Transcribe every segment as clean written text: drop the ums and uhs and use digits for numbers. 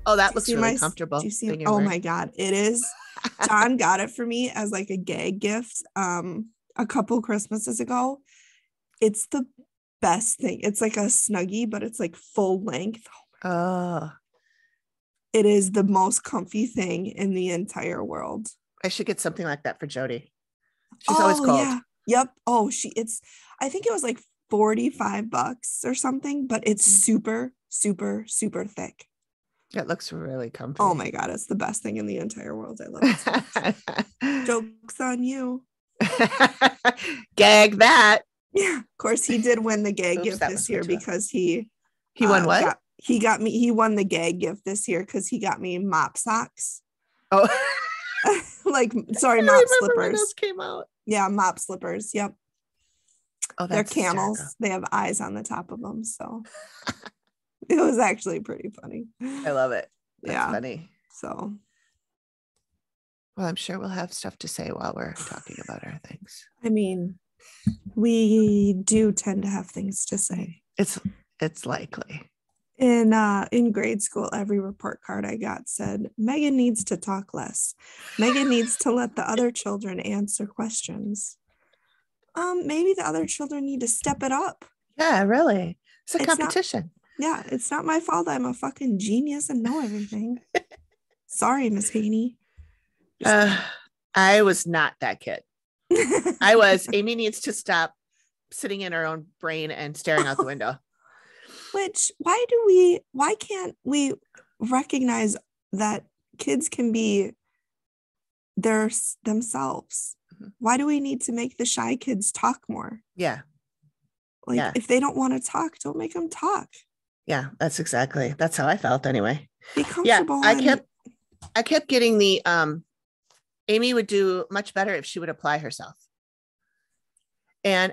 Oh, that Do you looks see really my, comfortable. do you see, thing you're oh wearing. my God, it is. John got it for me as like a gag gift a couple Christmases ago. It's the best thing. It's like a Snuggie, but it's like full length. Oh, It is the most comfy thing in the entire world. I should get something like that for Jody. She's always Oh cold. yeah. Yep. Oh, I think it was like $45 or something, but it's super, super, super thick. It looks really comfy. Oh my God, it's the best thing in the entire world. I love it so much. Joke's on you. Gag that. Yeah, of course he did win the gag gift that this was year much fun. because he won what? he won the gag gift this year because he got me mop socks. Oh, Like, sorry, I mop remember slippers. when those came out. Yeah, mop slippers. Yep. Oh, They're that's camels. hysterical. They have eyes on the top of them. So it was actually pretty funny. I love it. That's yeah. funny. So, well, I'm sure we'll have stuff to say while we're talking about our things. I mean, we do tend to have things to say. It's likely. In grade school, every report card I got said, Megan needs to talk less. Megan needs to let the other children answer questions. Maybe the other children need to step it up. Yeah, really. It's a It's competition. It's not my fault I'm a fucking genius and know everything. Sorry, Miss Haney. I was not that kid. Amy needs to stop sitting in her own brain and staring out the window. Which, why can't we recognize that kids can be themselves? Mm-hmm. Why do we need to make the shy kids talk more? Yeah. Like, if they don't want to talk, don't make them talk. Yeah, that's how I felt anyway. Be comfortable. Yeah, I kept getting the Amy would do much better if she would apply herself. And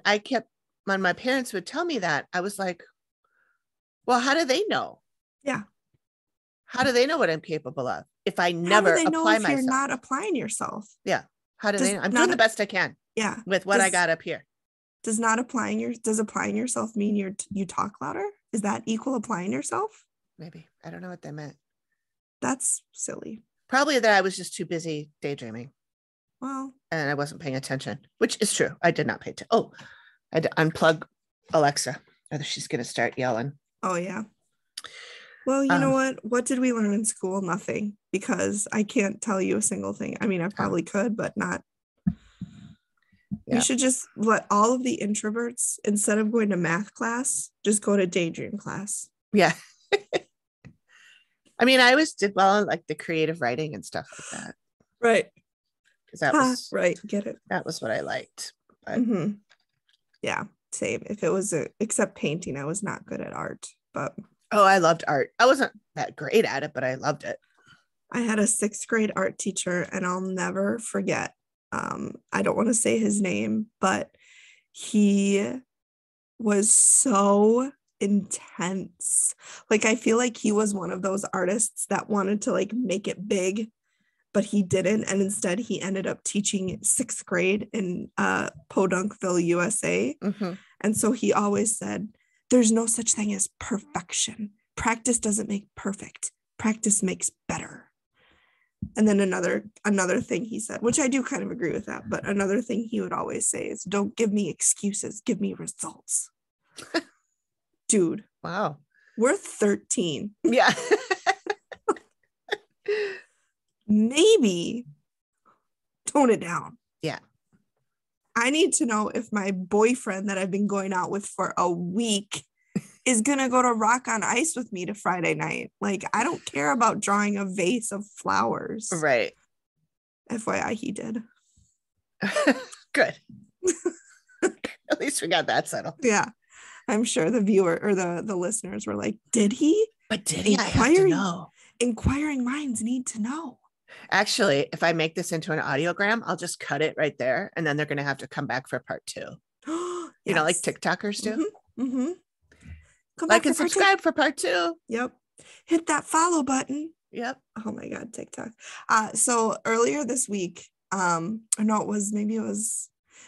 when my parents would tell me that, I was like, well, how do they know? Yeah. How do they know what I'm capable of if I never apply myself? You're not applying yourself. Yeah. How do they know? I'm doing the best I can. Yeah. With what I got up here. Does applying yourself mean you talk louder? Is that equal applying yourself? Maybe. I don't know what that meant. That's silly. Probably that I was just too busy daydreaming. Well. And I wasn't paying attention, which is true. I did not pay attention. Oh, I had to unplug Alexa. Or she's going to start yelling. Oh, yeah. Well, you know what? What did we learn in school? Nothing. Because I can't tell you a single thing. I mean, I probably could, but not. Yeah. You should just let all of the introverts, instead of going to math class, just go to daydream class. Yeah. I mean, I always did well in like the creative writing and stuff like that. Right. Because that was right. Get it. That was what I liked. But... Mm-hmm. Yeah. Same. If it was except painting, I was not good at art, but. Oh, I loved art. I wasn't that great at it, but I loved it. I had a 6th grade art teacher, and I'll never forget. I don't want to say his name, but he was so intense. Like, I feel like he was one of those artists that wanted to like make it big, but he didn't. And instead he ended up teaching 6th grade in Podunkville, USA. Mm-hmm. And so he always said, there's no such thing as perfection. Practice doesn't make perfect. Practice makes better. And then another thing he said, which I do kind of agree with that, but another thing he would always say is, don't give me excuses, give me results. Dude. Wow. We're 13. Yeah. Maybe tone it down. Yeah. I need to know if my boyfriend that I've been going out with for a week is going to go to Rock on Ice with me to Friday night. Like, I don't care about drawing a vase of flowers. Right. FYI, he did. Good. At least we got that settled. Yeah. I'm sure the viewer or the listeners were like, did he? But did he? I have to know. Inquiring minds need to know. Actually, if I make this into an audiogram, I'll just cut it right there. And then they're going to have to come back for part 2. Yes. You know, like TikTokers do. Mm-hmm. Mm-hmm. Like and subscribe for part 2. Yep. Hit that follow button. Yep. Oh my God, TikTok. So earlier this week, it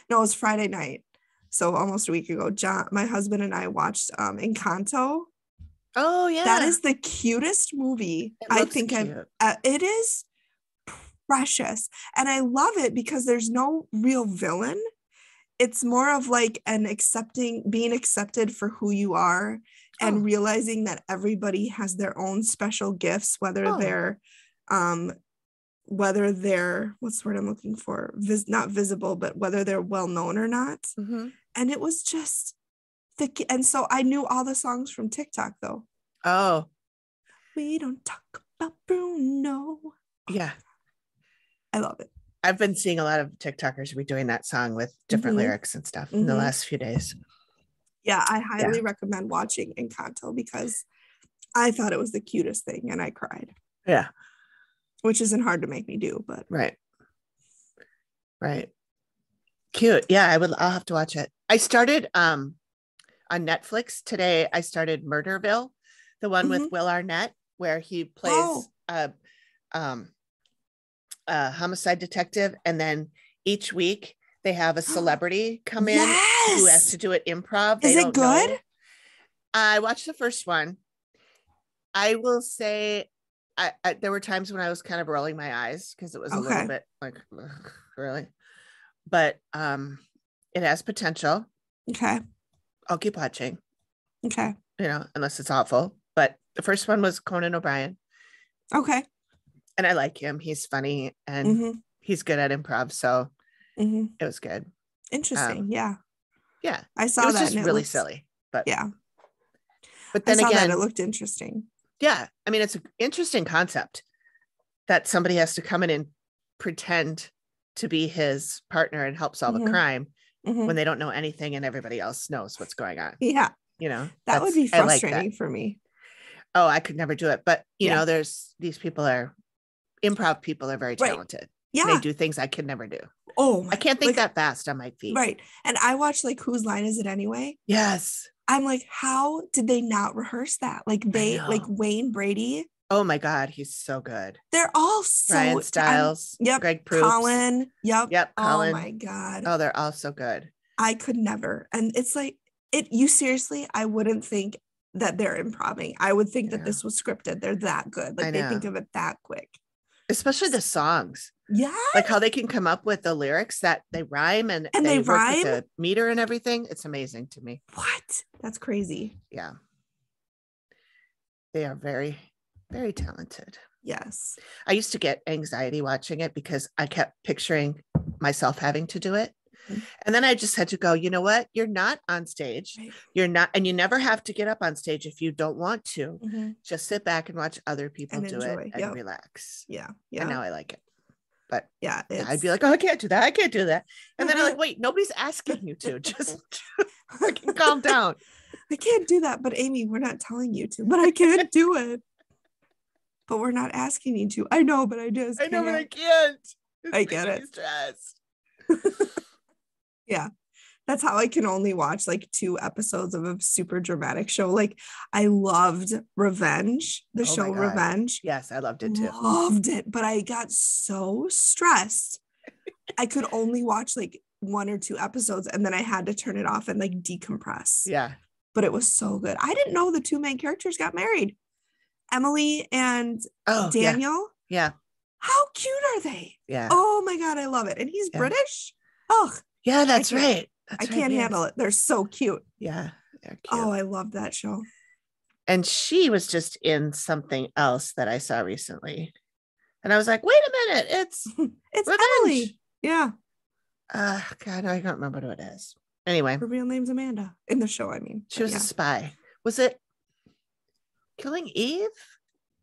was Friday night. So almost a week ago, my husband and I watched Encanto. Oh yeah. That is the cutest movie It I looks think cute. it is precious. And I love it because there's no real villain. It's more of like being accepted for who you are and Oh. realizing that everybody has their own special gifts, whether they're what's the word I'm looking for? Not visible, but whether they're well known or not. Mm-hmm. And it was just and so I knew all the songs from TikTok though. Oh. We don't talk about Bruno. Yeah. I love it. I've been seeing a lot of TikTokers redoing that song with different lyrics and stuff in the last few days. Yeah, I highly recommend watching Encanto because I thought it was the cutest thing and I cried. Yeah. Which isn't hard to make me do, but Right. Cute. Yeah, I'll have to watch it. I started on Netflix today. I started Murderville, the one with Will Arnett, where he plays a homicide detective, and then each week they have a celebrity come in who has to do it improv. Is it good? Know. I watched the first one. I will say there were times when I was kind of rolling my eyes because it was a little bit like, really, but it has potential. Okay. I'll keep watching. Okay. Unless it's awful. But the first one was Conan O'Brien. Okay. And I like him. He's funny and he's good at improv. So it was good. Interesting. Yeah. I saw that. It was just really silly. But yeah. But then again, it looked interesting. Yeah. I mean, it's an interesting concept that somebody has to come in and pretend to be his partner and help solve a crime when they don't know anything and everybody else knows what's going on. Yeah. That would be frustrating for me. Oh, I could never do it. But, there's improv people are very talented. Yeah. They do things I could never do. Oh, I can't think that fast on my feet. Right. And I watch like Whose Line Is It Anyway? Yes. I'm like, how did they not rehearse that? Like Wayne Brady. Oh my God, he's so good. They're all so Ryan Stiles. Greg Proops. Colin. Yep. Colin. Oh my God. Oh, they're all so good. I could never. And it's like seriously, I wouldn't think that they're improving. I would think that this was scripted. They're that good. Like they think of it that quick. Especially the songs. Yeah. Like how they can come up with the lyrics that they rhyme and they work rhyme with the meter and everything. It's amazing to me. What? That's crazy. Yeah. They are very, very talented. Yes. I used to get anxiety watching it because I kept picturing myself having to do it. And then I just had to go, you know what? You're not on stage. Right. You're not, and you never have to get up on stage if you don't want to. Just sit back and watch other people do it and relax. Yeah. And now I like it. But I'd be like, oh, I can't do that. I can't do that. And then I'm like, wait, nobody's asking you to. Just fucking calm down. I can't do that. But Amy, we're not telling you to, but I can't do it. But we're not asking you to. I know, but I just can't. I know, but I can't. I get it. Stressed. Yeah. That's how I can only watch like 2 episodes of a super dramatic show. Like I loved Revenge, the show Revenge. Yes, I loved it too. Loved it. But I got so stressed. I could only watch like 1 or 2 episodes and then I had to turn it off and like decompress. Yeah. But it was so good. I didn't know the 2 main characters got married. Emily and Daniel. Yeah. How cute are they? Yeah. Oh my God, I love it. And he's British. Oh. Yeah, that's right. I can't handle it. They're so cute. Yeah, they're cute. Oh, I love that show. And she was just in something else that I saw recently. And I was like, wait a minute, it's Revenge. Emily. Yeah. God, I can't remember what it is. Anyway. Her real name's Amanda. In the show, I mean. She was a spy. Was it Killing Eve?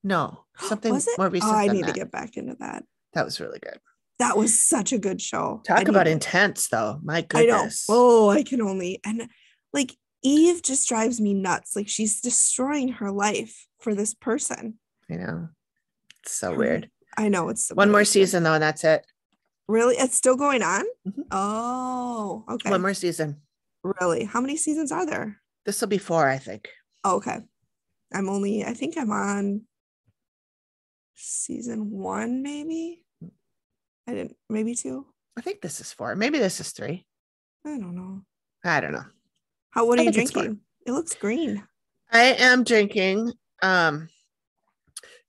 No, something more recent. Oh, I need to get back into that. That was really good. That was such a good show. Talk about intense, though. My goodness. I know. Oh, I can only. And like Eve just drives me nuts. Like she's destroying her life for this person. I know. It's so weird. I know. It's one more season, though, and that's it. Really? It's still going on? Oh, okay. One more season. Really? How many seasons are there? This will be 4, I think. Oh, okay. I think I'm on season 1, maybe. Maybe 2. I think this is 4. Maybe this is 3. I don't know. I don't know. What are you drinking? It looks green. I am drinking.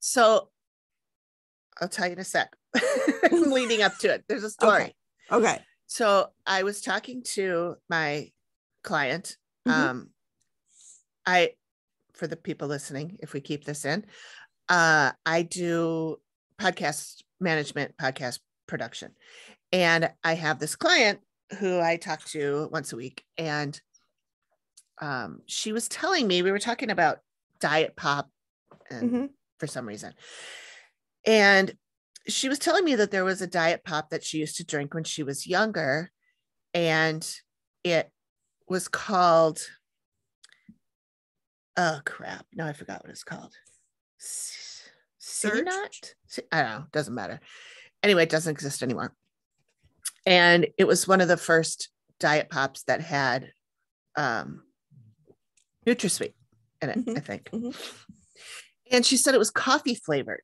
So I'll tell you in a sec. I'm leading up to it. There's a story. Okay. So I was talking to my client. For the people listening, if we keep this in, I do podcast management, podcast production. And I have this client who I talk to once a week. And she was telling me, we were talking about diet pop and for some reason. And she was telling me that there was a diet pop that she used to drink when she was younger. And it was called, oh crap. No, I forgot what it's called. Not? I don't know. Doesn't matter. Anyway, it doesn't exist anymore. And it was one of the first diet pops that had NutraSweet in it, I think. And she said it was coffee flavored.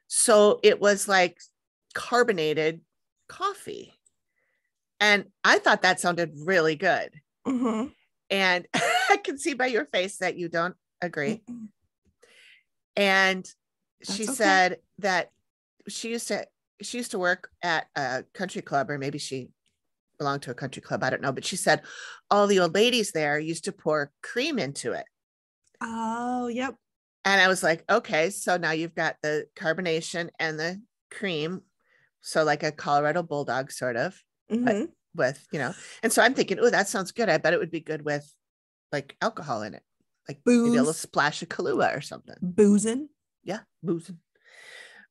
So it was like carbonated coffee. And I thought that sounded really good. And I can see by your face that you don't agree. And she said that she used to work at a country club, or maybe she belonged to a country club. I don't know. But she said all the old ladies there used to pour cream into it. Oh, yep. And I was like, okay, so now you've got the carbonation and the cream. So like a Colorado Bulldog sort of, but with, and so I'm thinking, oh, that sounds good. I bet it would be good with like alcohol in it, like booze. Maybe a little splash of Kahlua or something. Boozing. Yeah, boozing.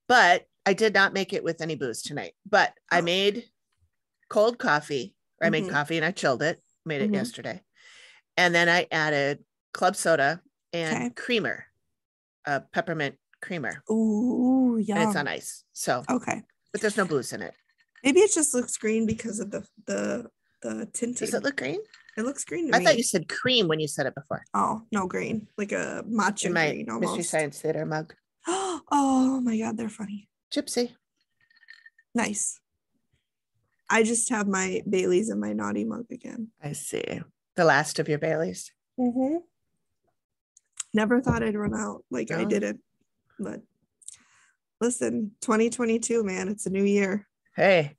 But I did not make it with any booze tonight. But I made cold coffee, or I made coffee and I chilled it, made it yesterday. And then I added club soda and creamer, peppermint creamer. Ooh, yum. And it's on ice. So, but there's no booze in it. Maybe it just looks green because of the tinting. Does it look green? It looks green to me. I thought you said cream when you said it before. Oh, no, green. Like a matcha green almost. Mystery Science Theater mug. Oh my God, they're funny. Gypsy. Nice. I just have my Baileys in my naughty mug again. I see. The last of your Baileys. Never thought I'd run out like I didn't. But listen, 2022, man, it's a new year. Hey.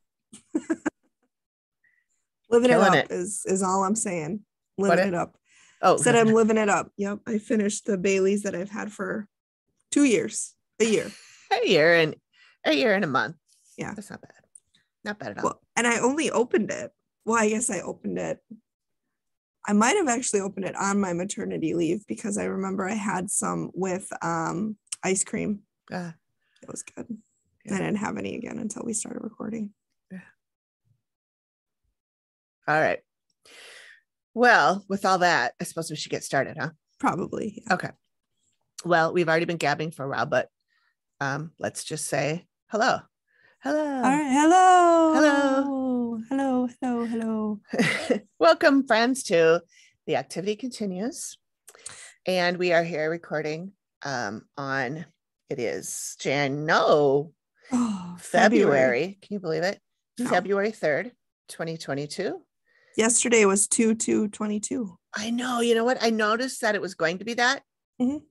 Living it up is all I'm saying. Living it up. Oh, said I'm living it up. Yep. I finished the Baileys that I've had for 2 years. A year and a month. Yeah. That's not bad. Not bad at all. Well, and I only opened it. Well, I guess I opened it. I might have actually opened it on my maternity leave because I remember I had some with ice cream. It was good. Yeah. I didn't have any again until we started recording. Yeah. All right. Well, with all that, I suppose we should get started, huh? Probably. Yeah. Okay. Well, we've already been gabbing for a while, but let's just say hello. Hello. All right. Hello. Hello. Hello. Hello. Hello. Welcome, friends, to The Activity Continues. And we are here recording on, it is February. Can you believe it? No. February 3rd, 2022. Yesterday was 2/2/22. I know. You know what? I noticed that it was going to be that the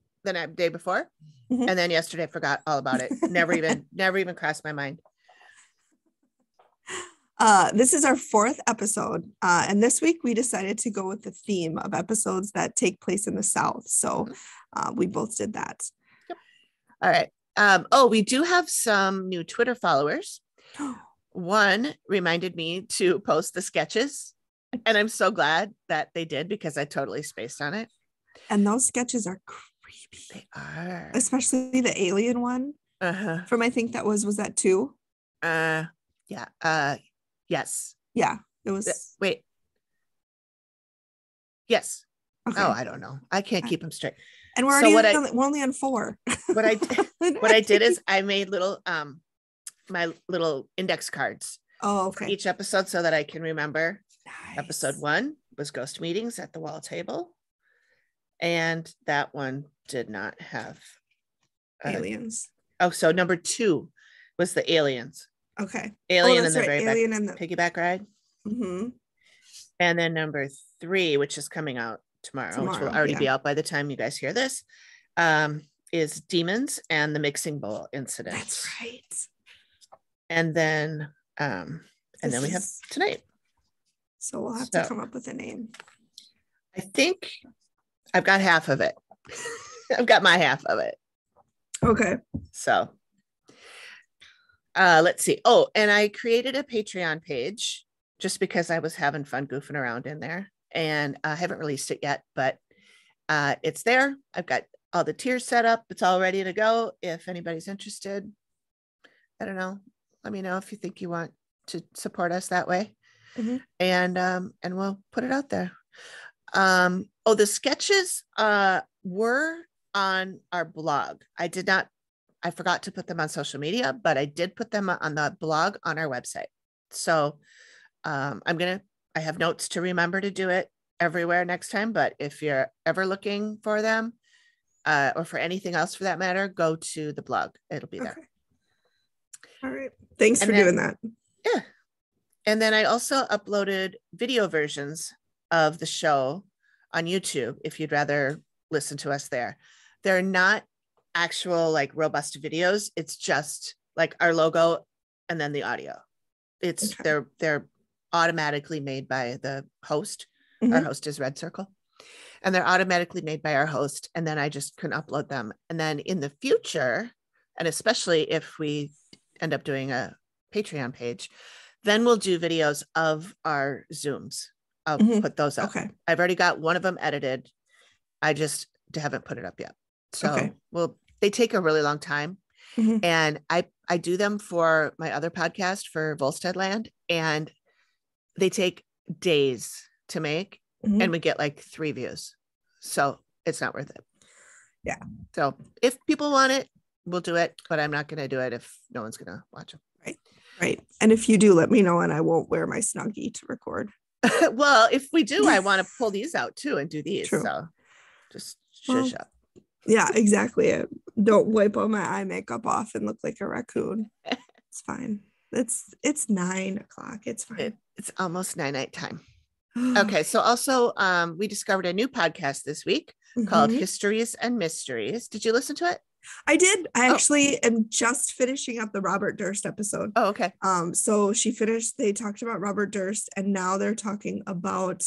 day before. And then yesterday I forgot all about it. Never even crossed my mind. This is our 4th episode. And this week we decided to go with the theme of episodes that take place in the South. So we both did that. Yep. All right. We do have some new Twitter followers. One reminded me to post the sketches. And I'm so glad that they did because I totally spaced on it. And those sketches are creepy. They are. Especially the alien one. From I think that was that 2? Yeah. Yes. Yeah. It was. Wait. Yes. Okay. Oh, I don't know. I can't keep them straight. And we're only on 4. What I did is I made little my little index cards. Oh, okay. For each episode so that I can remember. Nice. Episode 1 was ghost meetings at the wall table. And that one did not have aliens. So number 2 was the aliens. Okay. Alien in the very back, piggyback ride. And then number 3, which is coming out tomorrow, which will already be out by the time you guys hear this, is Demons and the Mixing Bowl incident. That's right. And then we have tonight. So we'll have to come up with a name. I think I've got half of it. I've got my half of it. Okay. So let's see. Oh, and I created a Patreon page just because I was having fun goofing around in there, and I haven't released it yet, but it's there. I've got all the tiers set up. It's all ready to go. If anybody's interested, I don't know. Let me know if you think you want to support us that way. Mm-hmm. And we'll put it out there. The sketches were on our blog. I forgot to put them on social media, but I did put them on the blog on our website. So I have notes to remember to do it everywhere next time. But if you're ever looking for them or for anything else for that matter, go to the blog. It'll be there. All right. Thanks for doing that. Yeah. And then I also uploaded video versions of the show on YouTube if you'd rather listen to us there. They're not actual like robust videos. It's just like our logo and then the audio. They're automatically made by the host. Mm-hmm. Our host is Red Circle. And they're automatically made by our host. And then I just can upload them. And then in the future, and especially if we end up doing a Patreon page, then we'll do videos of our Zooms. I'll put those up. Okay. I've already got one of them edited. I just haven't put it up yet. So they take a really long time. Mm-hmm. And I do them for my other podcast for Volstead Land, and they take days to make, and we get like 3 views. So it's not worth it. Yeah. So if people want it, we'll do it, but I'm not going to do it if no one's going to watch them. Right. And if you do, let me know, and I won't wear my Snuggie to record. Well, if we do, I want to pull these out too and do these. True. So just shush up. Yeah, exactly. Don't wipe all my eye makeup off and look like a raccoon. It's fine. It's 9:00. It's fine. It's almost night time. Okay. So also we discovered a new podcast this week called Histories and Mysteries. Did you listen to it? I did. I actually am just finishing up the Robert Durst episode. Oh, okay. So they talked about Robert Durst, and now they're talking about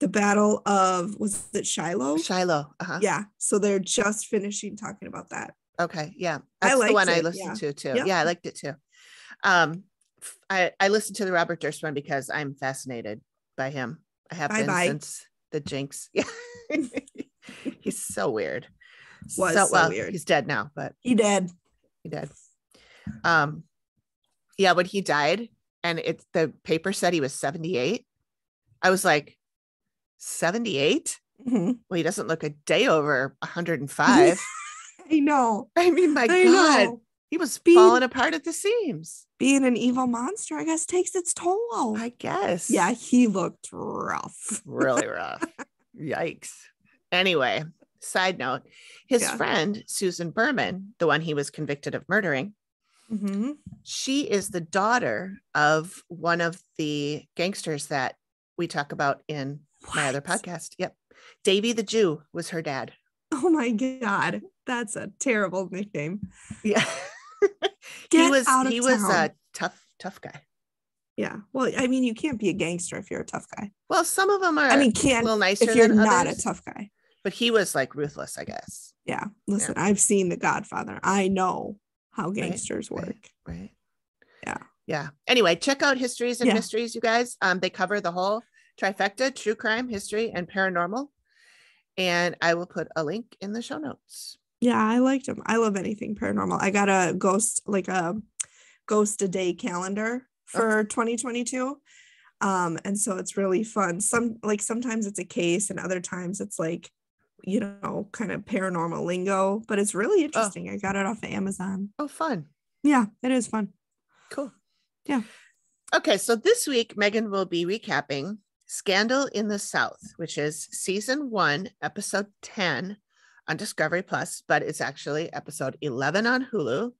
the Battle of, was it Shiloh? Shiloh. Uh-huh. Yeah. So they're just finishing talking about that. Okay. Yeah. That's the one I listened to too. Yep. Yeah. I liked it too. I listened to the Robert Durst one because I'm fascinated by him. I have been since the Jinx. Yeah. He's so weird. Weird. He's dead now, but he did. Yeah, when he died, and the paper said he was 78. I was like, 78? Well, he doesn't look a day over 105. I know. I mean, my God, he was falling apart at the seams. Being an evil monster, I guess, takes its toll. I guess. Yeah, he looked rough. Really rough. Yikes. Anyway. Side note, his friend, Susan Berman, the one he was convicted of murdering, she is the daughter of one of the gangsters that we talk about in my other podcast. Yep. Davy the Jew was her dad. Oh my God. That's a terrible nickname. Yeah. He was a tough guy. Yeah. Well, I mean, you can't be a gangster if you're a tough guy. Well, some of them are a little nicer if you're than not others. A tough guy. But he was like ruthless, I guess. Yeah. Listen, I've seen The Godfather. I know how gangsters work. Right. Yeah. Yeah. Anyway, check out Histories and Mysteries, you guys. They cover the whole trifecta: true crime, history, and paranormal. And I will put a link in the show notes. Yeah, I liked them. I love anything paranormal. I got a ghost a day calendar for 2022. And so it's really fun. Sometimes it's a case, and other times it's like, kind of paranormal lingo, but it's really interesting. I got it off of Amazon. Oh, fun. Yeah, it is fun. Cool. Yeah. Okay. So this week, Megan will be recapping Scandal in the South, which is season 1, episode 10 on Discovery Plus, but it's actually episode 11 on Hulu.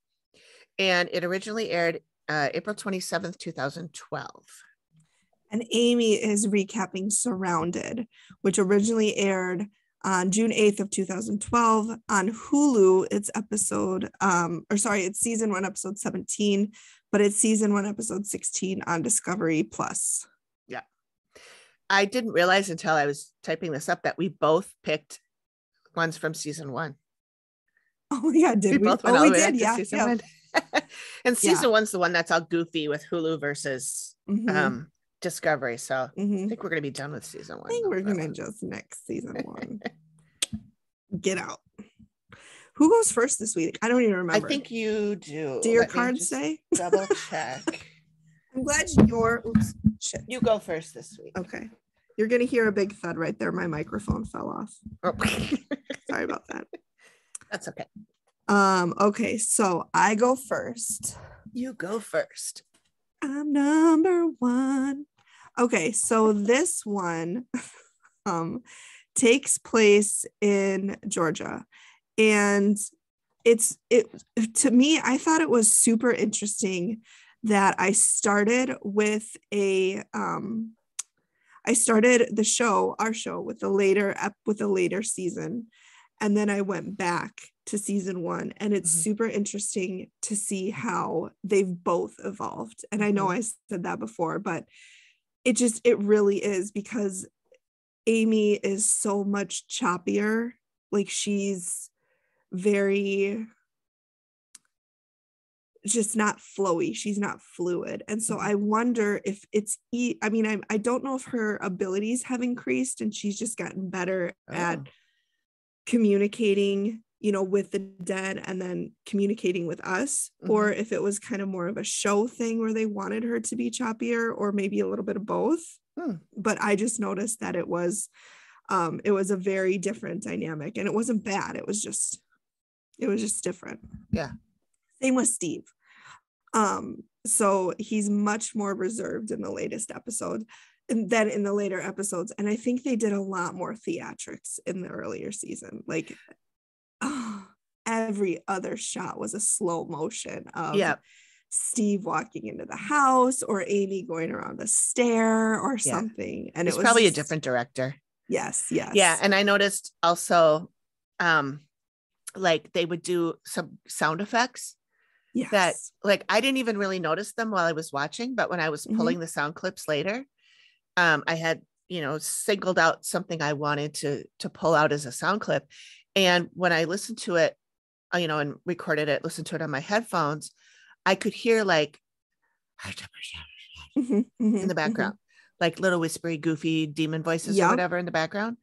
And it originally aired April 27th, 2012. And Amy is recapping Surrounded, which originally aired on June 8th of 2012 on Hulu. It's it's season 1, episode 17, but it's season 1, episode 16 on Discovery Plus. Yeah. I didn't realize until I was typing this up that we both picked ones from season 1. Oh yeah, did we? Both went all the way did. to Yeah. season 1. And season 1's the one that's all goofy with Hulu versus Discovery. So I think we're going to be done with season 1. I think we're going to just next season 1. Get out. Who goes first this week? I don't even remember. I think you do. Do your cards say? Double check. I'm glad you go first this week. Okay. You're going to hear a big thud right there. My microphone fell off. Oh. Sorry about that. That's okay. Okay, so I go first. You go first. I'm number 1. Okay, so this one takes place in Georgia, and it to me, I thought it was super interesting that I started with our show with a later season, and then I went back to season 1, and it's super interesting to see how they've both evolved. And I know I said that before, but it really is, because Amy is so much choppier. Like, she's very just not flowy. She's not fluid. And so I wonder if I don't know if her abilities have increased and she's just gotten better at communicating, with the dead and then communicating with us, or if it was kind of more of a show thing where they wanted her to be choppier, or maybe a little bit of both. But I just noticed that it was a very different dynamic, and it wasn't bad. It was just different. Yeah. Same with Steve. So he's much more reserved in the latest episode than in the later episodes. And I think they did a lot more theatrics in the earlier season. Like, every other shot was a slow motion of Steve walking into the house, or Amy going around a stair or something. And it was probably a different director. Yes. Yeah. And I noticed also, like, they would do some sound effects that, like, I didn't even really notice them while I was watching, but when I was pulling the sound clips later, I had, singled out something I wanted to pull out as a sound clip. And when I listened to it, and listened to it on my headphones, I could hear like in the background, like little whispery, goofy demon voices or whatever in the background.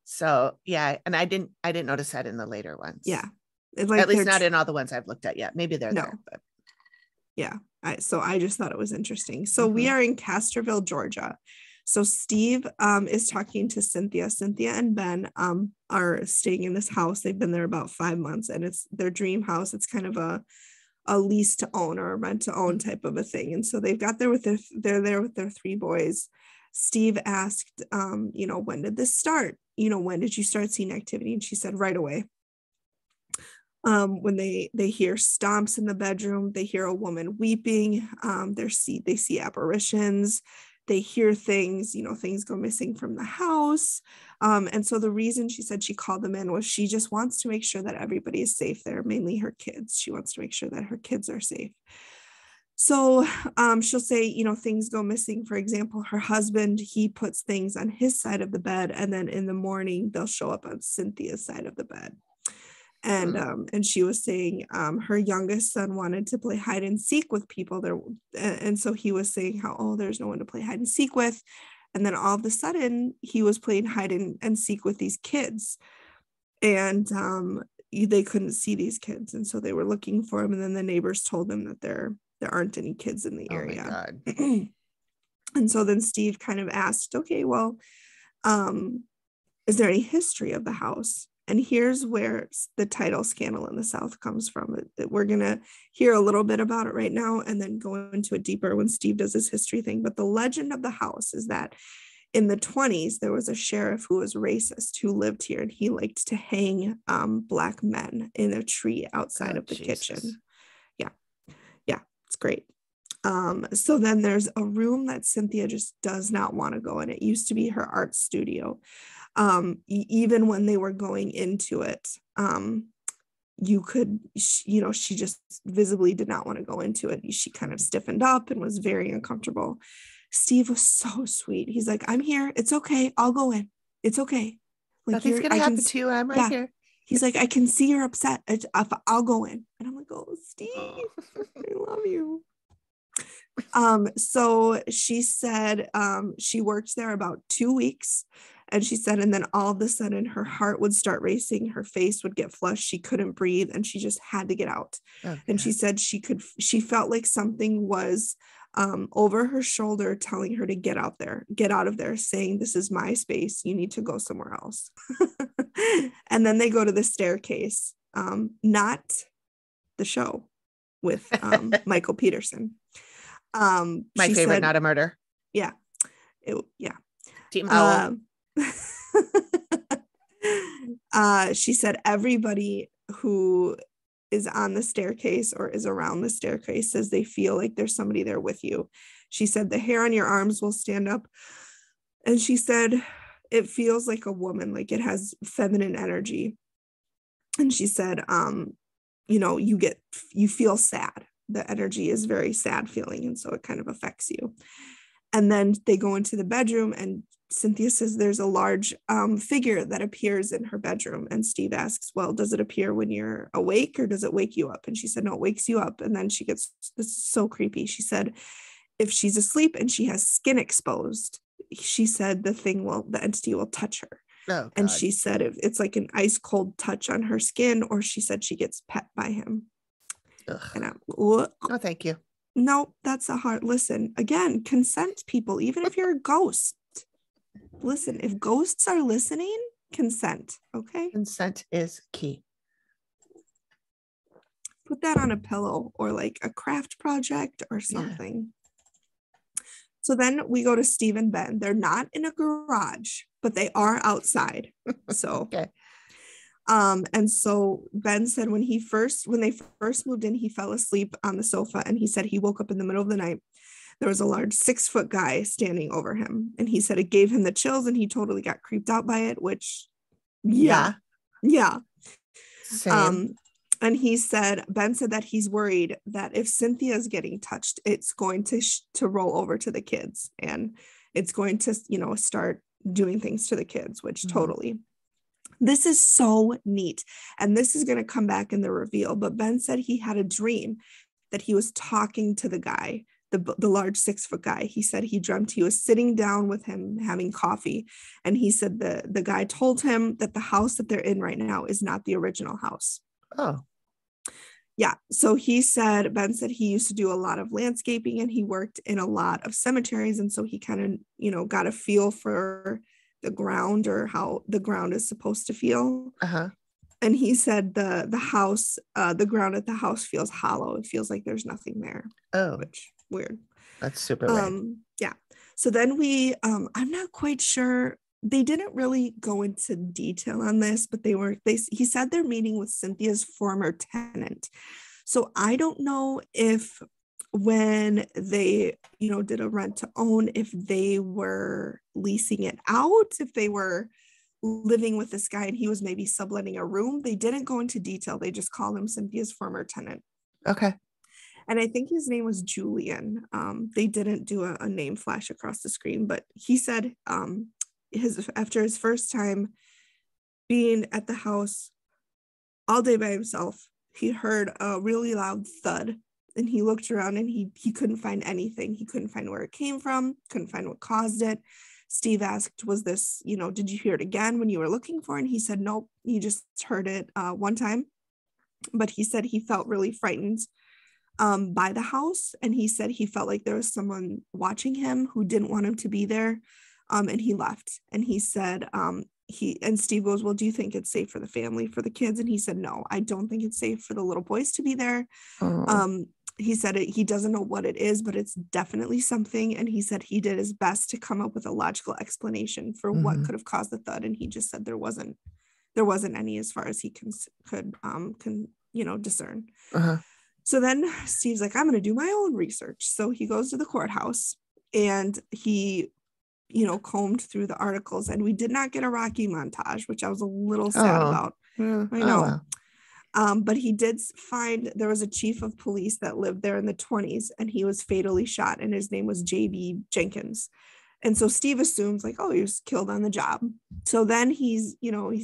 So yeah. And I didn't notice that in the later ones. Yeah. Like, at least not in all the ones I've looked at yet. Maybe they're there, but yeah. So I just thought it was interesting. So we are in Castroville, Georgia. So Steve is talking to Cynthia. Cynthia and Ben are staying in this house. They've been there about 5 months, and it's their dream house. It's kind of a lease to own or a rent to own type of a thing. And so they've got there they're there with their 3 boys. Steve asked, when did this start? When did you start seeing activity? And she said, right away. When they hear stomps in the bedroom, they hear a woman weeping, they see apparitions, they hear things, things go missing from the house. And so the reason she said she called them in was she just wants to make sure that everybody is safe there, mainly her kids. She wants to make sure that her kids are safe. So she'll say, things go missing. For example, her husband, he puts things on his side of the bed, and then in the morning they'll show up on Cynthia's side of the bed. And she was saying her youngest son wanted to play hide and seek with people there, and so he was saying how, there's no one to play hide and seek with, and then all of a sudden he was playing hide and seek with these kids, and they couldn't see these kids, and so they were looking for him, and then the neighbors told them that there aren't any kids in the area. Oh my God. And so then Steve kind of asked, okay, well, is there any history of the house? And here's where the title Scandal in the South comes from. We're going to hear a little bit about it right now and then go into it deeper when Steve does his history thing. But the legend of the house is that in the 1920s, there was a sheriff who was racist who lived here, and he liked to hang Black men in a tree outside of the kitchen. Yeah, it's great. So then there's a room that Cynthia just does not want to go in. It used to be her art studio. Even when they were going into it, you could, she just visibly did not want to go into it. She kind of stiffened up and was very uncomfortable. Steve was so sweet. He's like, I'm here. It's okay. I'll go in. It's okay. Like, nothing's going to happen to you. I'm right here. He's like, I can see you're upset. I'll go in. And I'm like, oh, Steve, I love you. So she said, she worked there about 2 weeks, and she said, and then all of a sudden her heart would start racing, her face would get flushed, she couldn't breathe, and she just had to get out. Okay. And she said she felt like something was over her shoulder telling her to get out of there, saying, this is my space, you need to go somewhere else. And then they go to the staircase, not the show with Michael Peterson. My favorite, said, not a murder. Yeah. Team Owl. She said everybody who is on the staircase or is around the staircase says they feel like there's somebody there with you. She said the hair on your arms will stand up. And she said it feels like a woman, like it has feminine energy. And she said, you feel sad. The energy is very sad feeling, and so it kind of affects you. And then they go into the bedroom, and Cynthia says there's a large figure that appears in her bedroom. And Steve asks, well, does it appear when you're awake or does it wake you up? And she said, no, it wakes you up. And then she gets, this is so creepy. She said, if she's asleep and she has skin exposed, she said the entity will touch her. Oh, and she said it's like an ice cold touch on her skin, or she said she gets pet by him. And oh, thank you. No, that's a hard listen. Again, consent, people, even if you're a ghost. Listen, if ghosts are listening, consent. Okay. Consent is key. Put that on a pillow or like a craft project or something. Yeah. So then we go to Steve and Ben. They're not in a garage, but they are outside. So okay. And so Ben said when they first moved in, he fell asleep on the sofa, and he said he woke up in the middle of the night. There was a large 6-foot guy standing over him, and he said it gave him the chills, and he totally got creeped out by it, which yeah. Same. And Ben said that he's worried that if Cynthia's getting touched, it's going to roll over to the kids, and it's going to, start doing things to the kids, which totally. This is so neat. And this is going to come back in the reveal. But Ben said he had a dream that he was talking to the guy, the large 6-foot guy. He said he dreamt he was sitting down with him having coffee. And he said the guy told him that the house that they're in right now is not the original house. Oh. Yeah. So Ben said he used to do a lot of landscaping, and he worked in a lot of cemeteries. And so he kind of, got a feel for the ground, or how the ground is supposed to feel. Uh-huh. And he said the house, the ground at the house feels hollow. It feels like there's nothing there. Oh, which weird. That's super weird. Yeah. So then I'm not quite sure. They didn't really go into detail on this, but he said they're meeting with Cynthia's former tenant. So I don't know if when they, did a rent to own, if they were leasing it out, if they were living with this guy and he was maybe subletting a room. They didn't go into detail. They just called him Cynthia's former tenant. Okay. And I think his name was Julian. They didn't do a name flash across the screen, but he said after his first time being at the house all day by himself, he heard a really loud thud, and he looked around and he couldn't find anything. He couldn't find where it came from, couldn't find what caused it. Steve asked, was this, did you hear it again when you were looking for it? And he said, nope, he just heard it one time. But he said he felt really frightened by the house. And he said he felt like there was someone watching him who didn't want him to be there. And he left. And he said, Steve goes, well, do you think it's safe for the family, for the kids? And he said, no, I don't think it's safe for the little boys to be there. Oh. He said he doesn't know what it is, but it's definitely something. And he said he did his best to come up with a logical explanation for what could have caused the thud. And he just said there wasn't any as far as he could discern. Uh-huh. So then Steve's like, I'm going to do my own research. So he goes to the courthouse and he, combed through the articles, and we did not get a Rocky montage, which I was a little sad about. Yeah. I know. But he did find there was a chief of police that lived there in the 1920s, and he was fatally shot, and his name was J.B. Jenkins. And so Steve assumes like, oh, he was killed on the job. So then he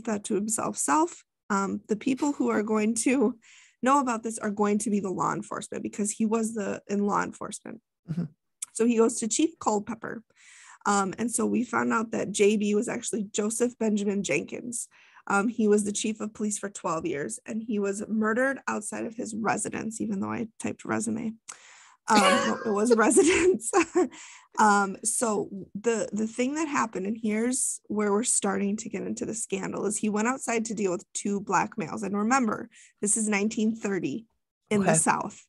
thought to himself, the people who are going to know about this are going to be the law enforcement, because he was in law enforcement. Mm-hmm. So he goes to Chief Culpepper. And so we found out that JB was actually Joseph Benjamin Jenkins. He was the chief of police for 12 years, and he was murdered outside of his residence, even though I typed resume. No, it was residence. So the thing that happened, and here's where we're starting to get into the scandal, is he went outside to deal with two black males. And remember, this is 1930 in the South.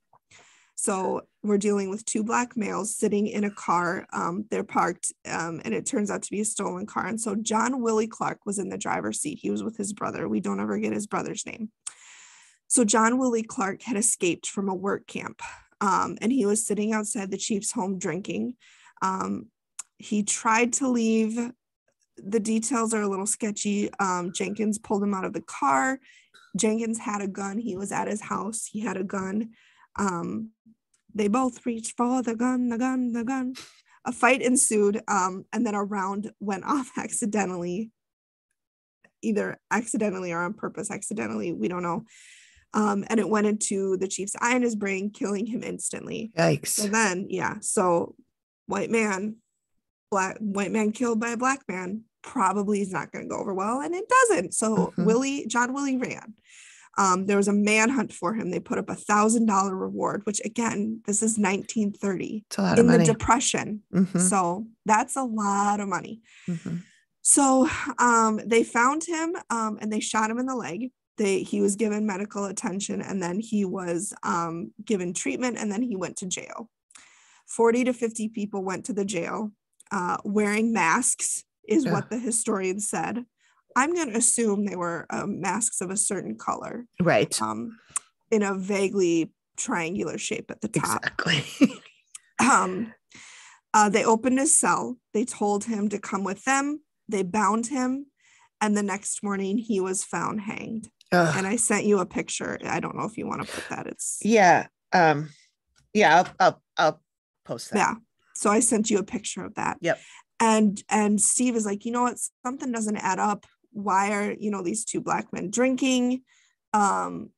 So we're dealing with two black males sitting in a car. They're parked, and it turns out to be a stolen car. And so John Willie Clark was in the driver's seat. He was with his brother. We don't ever get his brother's name. So John Willie Clark had escaped from a work camp, and he was sitting outside the chief's home drinking. He tried to leave. The details are a little sketchy. Jenkins pulled him out of the car. Jenkins had a gun. He was at his house. He had a gun. They both reached for the gun. A fight ensued, and then a round went off accidentally, either accidentally or on purpose. Accidentally, we don't know. And it went into the chief's eye and his brain, killing him instantly. Yikes. So then, so white man killed by a black man probably is not going to go over well, and it doesn't. So John Willie ran. There was a manhunt for him. They put up $1,000 reward, which again, this is 1930 in the Depression. So that's a lot of money. So they found him, and they shot him in the leg. He was given medical attention, and then he was given treatment, and then he went to jail. 40 to 50 people went to the jail wearing masks, is what the historian said. I'm going to assume they were masks of a certain color. Right. In a vaguely triangular shape at the top. Exactly. They opened his cell. They told him to come with them. They bound him. And the next morning he was found hanged. Ugh. And I sent you a picture. I don't know if you want to put that. I'll post that. Yeah. So I sent you a picture of that. Yep. And Steve is like, you know what? Something doesn't add up. Why are, these two black men drinking? During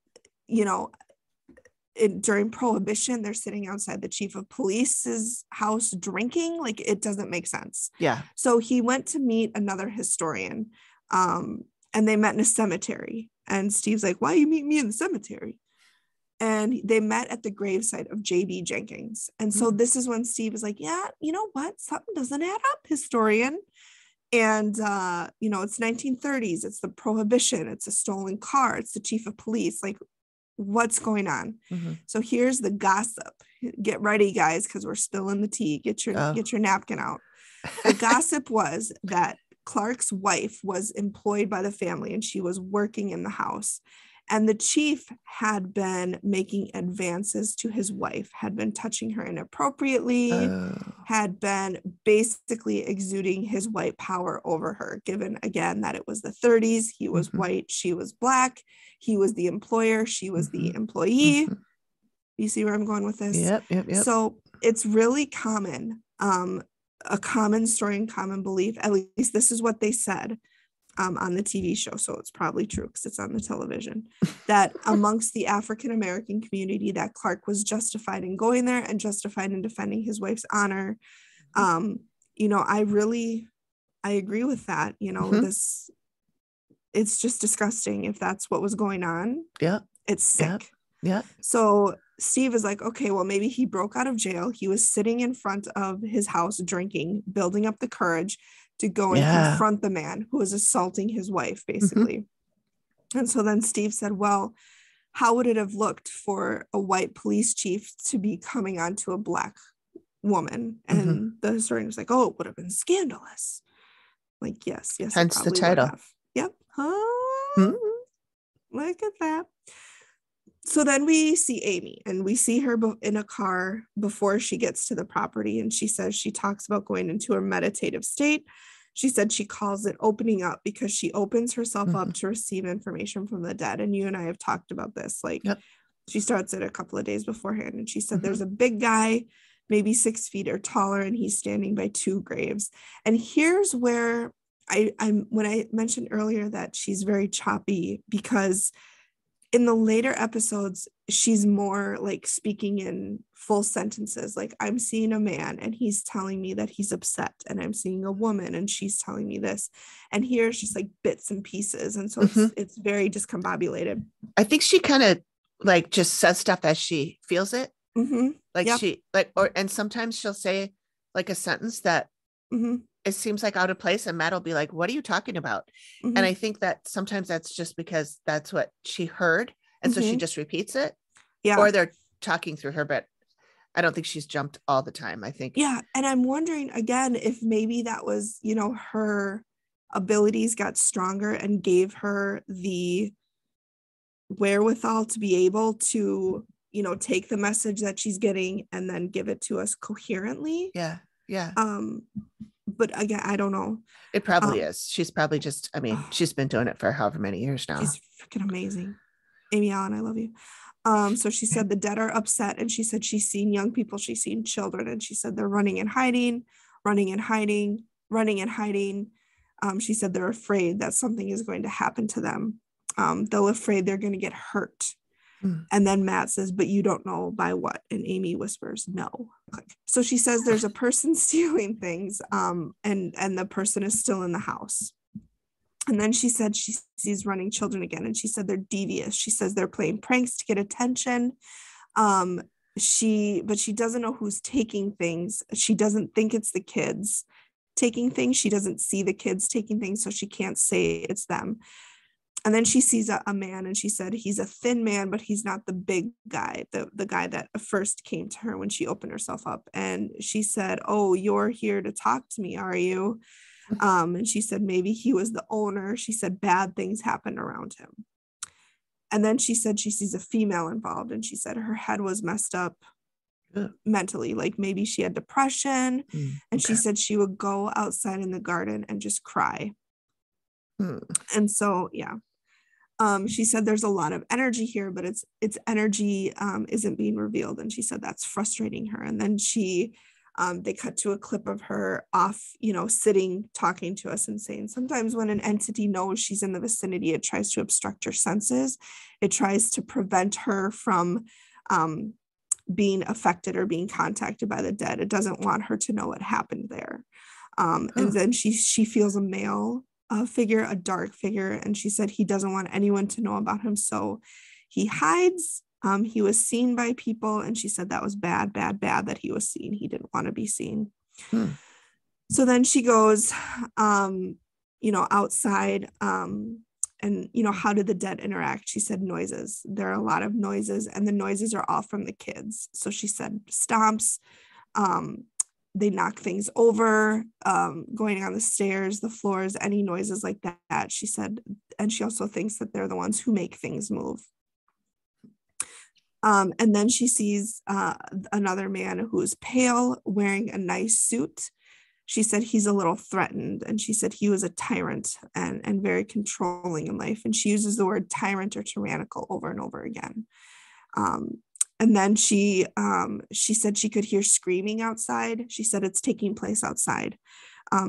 Prohibition, they're sitting outside the chief of police's house drinking. Like, it doesn't make sense. Yeah. So he went to meet another historian, and they met in a cemetery. And Steve's like, why you meet me in the cemetery? And they met at the gravesite of J.B. Jenkins. And so this is when Steve is like, yeah, you know what? Something doesn't add up, historian. And, it's 1930s. It's the Prohibition. It's a stolen car. It's the chief of police. Like, what's going on? So here's the gossip. Get ready, guys, because we're still in the tea. Get your napkin out. The gossip was that Clark's wife was employed by the family, and she was working in the house. And the chief had been making advances to his wife, had been touching her inappropriately, had been basically exuding his white power over her, given, again, that it was the 30s. He was white, she was black. He was the employer, she was the employee. You see where I'm going with this? Yep. So it's really common, a common story and common belief, at least this is what they said, on the TV show, so it's probably true because it's on the television, that amongst the African-American community, that Clark was justified in going there and justified in defending his wife's honor. I agree with that. It's just disgusting if that's what was going on. Yeah. It's sick. Yeah. So Steve is like, okay, well, maybe he broke out of jail. He was sitting in front of his house drinking, building up the courage to go and confront the man who was assaulting his wife, basically. And so then Steve said, well, how would it have looked for a white police chief to be coming on to a black woman? And the historian was like, oh, it would have been scandalous. Like, yes. Hence the title. Yep. Look at that. So then we see Amy, and we see her in a car before she gets to the property. And she says she talks about going into a meditative state. She said she calls it opening up because she opens herself up to receive information from the dead. And you and I have talked about this. Like, Yep. She starts it a couple of days beforehand. And she said there's a big guy, maybe 6 feet or taller, and he's standing by 2 graves. And here's where I'm when I mentioned earlier that she's very choppy, because in the later episodes, she's more like speaking in full sentences. Like, I'm seeing a man and he's telling me that he's upset, and I'm seeing a woman and she's telling me this. And here it's just like bits and pieces. And so it's very discombobulated. I think she kind of like just says stuff as she feels it. Like she like, and sometimes she'll say like a sentence that it seems like out of place, and Matt will be like, what are you talking about? And I think that sometimes that's just because that's what she heard. And so she just repeats it. Yeah. Or they're talking through her, but I don't think she's jumped all the time, I think. Yeah. And I'm wondering again, if maybe that was, her abilities got stronger and gave her the wherewithal to be able to, take the message that she's getting and then give it to us coherently. Yeah. Yeah. But again, I don't know. It probably is. She's probably just, she's been doing it for however many years now. She's freaking amazing. Amy Allen, I love you. So she said the dead are upset, and she said she's seen young people, she's seen children, and she said they're running and hiding, running and hiding, running and hiding. She said they're afraid that something is going to happen to them. They're afraid they're going to get hurt. And then Matt says, but you don't know by what? And Amy whispers, no. So she says there's a person stealing things, and the person is still in the house. And then she said she sees running children again, and she said they're devious. She says they're playing pranks to get attention. But she doesn't know who's taking things. She doesn't think it's the kids taking things. She doesn't see the kids taking things, so she can't say it's them. And then she sees a man, and she said he's a thin man, but he's not the big guy, the guy that first came to her when she opened herself up. And she said, oh, you're here to talk to me, are you? And she said maybe he was the owner. She said bad things happened around him. And then she said she sees a female involved, and she said her head was messed up mentally, like maybe she had depression. And she said she would go outside in the garden and just cry. And so, yeah. She said there's a lot of energy here, but its energy isn't being revealed. And she said that's frustrating her. And then they cut to a clip of her off, sitting, talking to us and saying, sometimes when an entity knows she's in the vicinity, it tries to obstruct her senses. It tries to prevent her from being affected or being contacted by the dead. It doesn't want her to know what happened there. And then she feels a male figure, a dark figure, and she said he doesn't want anyone to know about him, so he hides. He was seen by people, and she said that was bad that he was seen. He didn't want to be seen. So then she goes outside, and how did the dead interact? She said noises. There are a lot of noises, and the noises are all from the kids. So she said stomps, they knock things over, going on the stairs, the floors, any noises like that, she said. And she also thinks that they're the ones who make things move. And then she sees another man who is pale, wearing a nice suit. She said he's a little threatened, and she said he was a tyrant and very controlling in life. And she uses the word tyrant or tyrannical over and over again. And then she said she could hear screaming outside. She said it's taking place outside.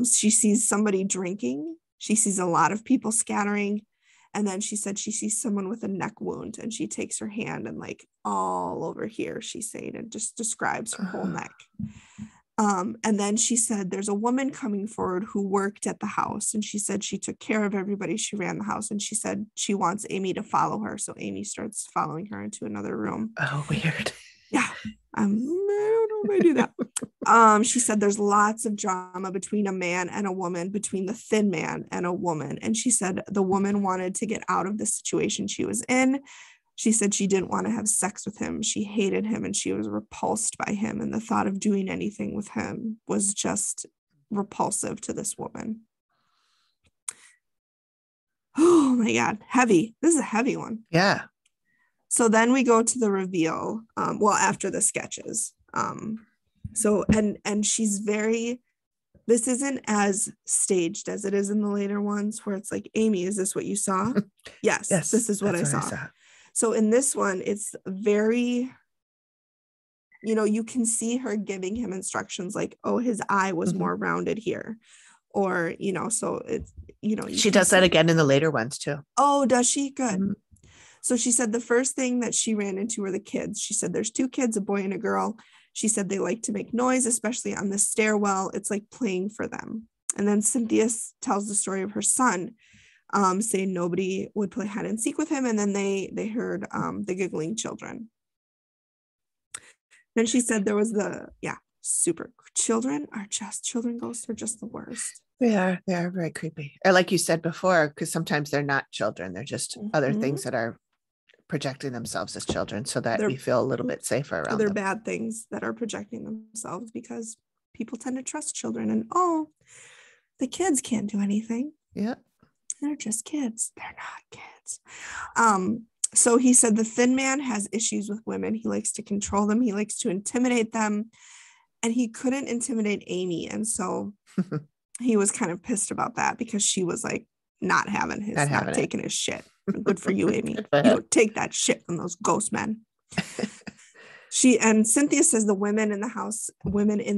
She sees somebody drinking. She sees a lot of people scattering. And then she said she sees someone with a neck wound, and she takes her hand and like all over here, she's saying, and just describes her whole neck. And then she said there's a woman coming forward who worked at the house, and she said she took care of everybody. She ran the house, and she said she wants Amy to follow her. So Amy starts following her into another room. Oh, weird. Yeah. I don't know if I do that. She said there's lots of drama between a man and a woman, between the thin man and a woman. And she said the woman wanted to get out of the situation she was in. She said she didn't want to have sex with him. She hated him, and she was repulsed by him. And the thought of doing anything with him was just repulsive to this woman. Oh my God. Heavy. This is a heavy one. Yeah. So then we go to the reveal. Well, after the sketches. So and she's very, this isn't as staged as it is in the later ones where it's like, Amy, is this what you saw? Yes, this is what I saw. So in this one, it's very, you can see her giving him instructions like, oh, his eye was more rounded here. Or, so it's, she does that again in the later ones too. Oh, does she? Good. Mm-hmm. So she said the first thing that she ran into were the kids. She said there's 2 kids, a boy and a girl. She said they like to make noise, especially on the stairwell. It's like playing for them. And then Cynthia tells the story of her son, saying nobody would play hide and seek with him. And then they heard the giggling children. Then she said there was super children are just children ghosts are just the worst. They are very creepy. Or like you said before, because sometimes they're not children. They're just other things that are projecting themselves as children so that we feel a little bit safer around them. They're bad things that are projecting themselves because people tend to trust children and the kids can't do anything. Yeah. They're just kids. They're not kids. So he said the Thin Man has issues with women. He likes to control them. He likes to intimidate them. And he couldn't intimidate Amy. And so he was kind of pissed about that because she was like not taking his shit. Good for you, Amy. You don't take that shit from those ghost men. And Cynthia says the women in the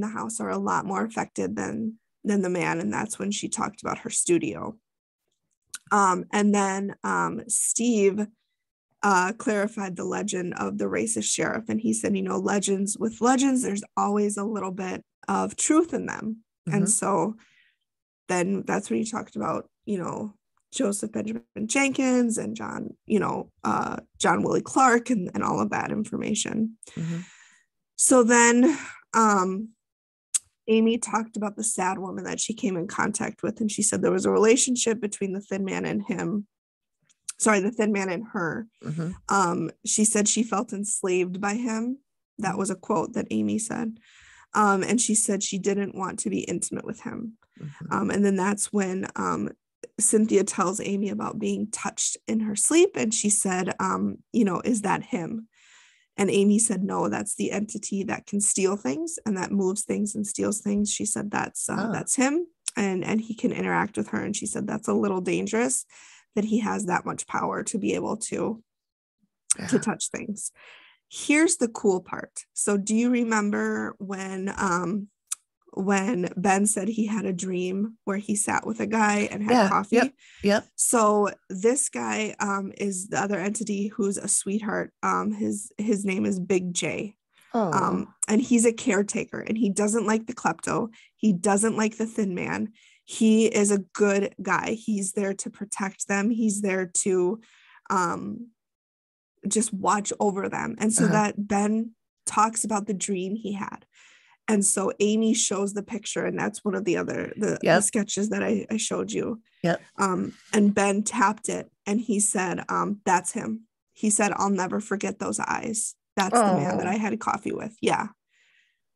house are a lot more affected than the man. And that's when she talked about her studio. And then Steve clarified the legend of the racist sheriff. And he said, with legends, there's always a little bit of truth in them. Mm-hmm. And so then that's when he talked about, Joseph Benjamin Jenkins and John Willie Clark and all of that information. Mm-hmm. So then Amy talked about the sad woman that she came in contact with. And she said there was a relationship between the Thin Man and him. Sorry, the Thin Man and her. Mm-hmm. She said she felt enslaved by him. That was a quote that Amy said. And she said she didn't want to be intimate with him. Mm-hmm. And then that's when Cynthia tells Amy about being touched in her sleep. And she said, is that him? And Amy said, no, that's the entity that can steal things and that moves things and steals things. She said, that's him. And he can interact with her. And she said, that's a little dangerous that he has that much power to be able to touch things. Here's the cool part. So do you remember when Ben said he had a dream where he sat with a guy and had coffee? Yep. So this guy is the other entity who's a sweetheart. His name is Big J. Oh. And he's a caretaker and he doesn't like the klepto. He doesn't like the Thin Man. He is a good guy. He's there to protect them. He's there to just watch over them. And so that Ben talks about the dream he had. And so Amy shows the picture, and that's one of the sketches that I showed you. Yep. And Ben tapped it and he said, that's him. He said, I'll never forget those eyes. That's the man that I had coffee with. Yeah.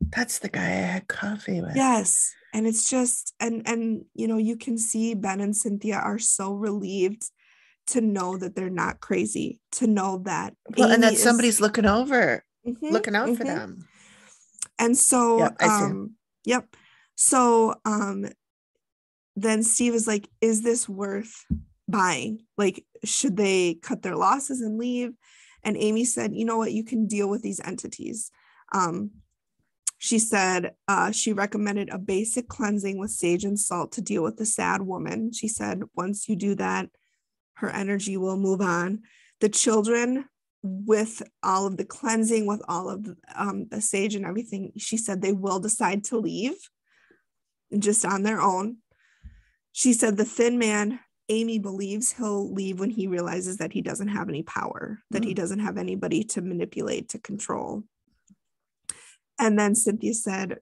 That's the guy I had coffee with. Yes. And it's just, and you can see Ben and Cynthia are so relieved to know that they're not crazy, to know that. Well, and that somebody's looking out for them. And so, yep, I see him. Yep. So, then Steve is like, is this worth buying? Like, should they cut their losses and leave? And Amy said, you know what, you can deal with these entities. She said she recommended a basic cleansing with sage and salt to deal with the sad woman. She said, once you do that, her energy will move on. The children, with all of the cleansing, with all of the sage and everything, she said they will decide to leave just on their own. She said the Thin Man, Amy believes he'll leave when he realizes that he doesn't have any power, that he doesn't have anybody to manipulate, to control. And then Cynthia said,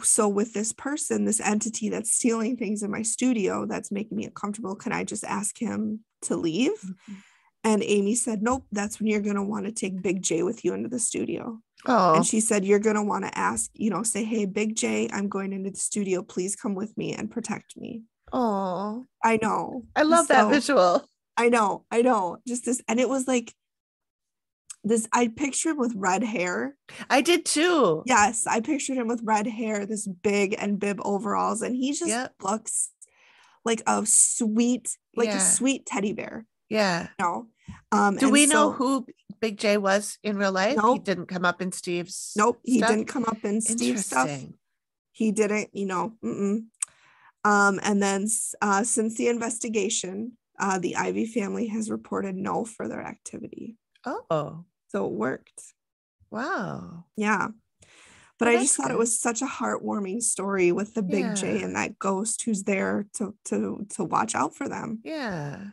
so with this person, this entity that's stealing things in my studio, that's making me uncomfortable, can I just ask him to leave? Mm-hmm. And Amy said, nope, that's when you're going to want to take Big J with you into the studio. Oh. And she said, you're going to want to ask, say, hey, Big J, I'm going into the studio. Please come with me and protect me. Oh, I know. I love that visual. I know. Just this. And it was like, I pictured him with red hair. I did too. Yes, I pictured him with red hair, this big and bib overalls, and he just Yep. looks like a sweet, Yeah. teddy bear. Yeah. No. Do And we know so who Big J was in real life? He nope, didn't come up in Steve's he stuff. didn't come up in Steve's stuff. Interesting. He didn't, and then since the investigation, the Ivy family has reported no further activity. Oh, So it worked. wow. Yeah. But Well, I just that's thought it good. was such a heartwarming story with the Big J Yeah. and that ghost who's there to watch out for them. Yeah.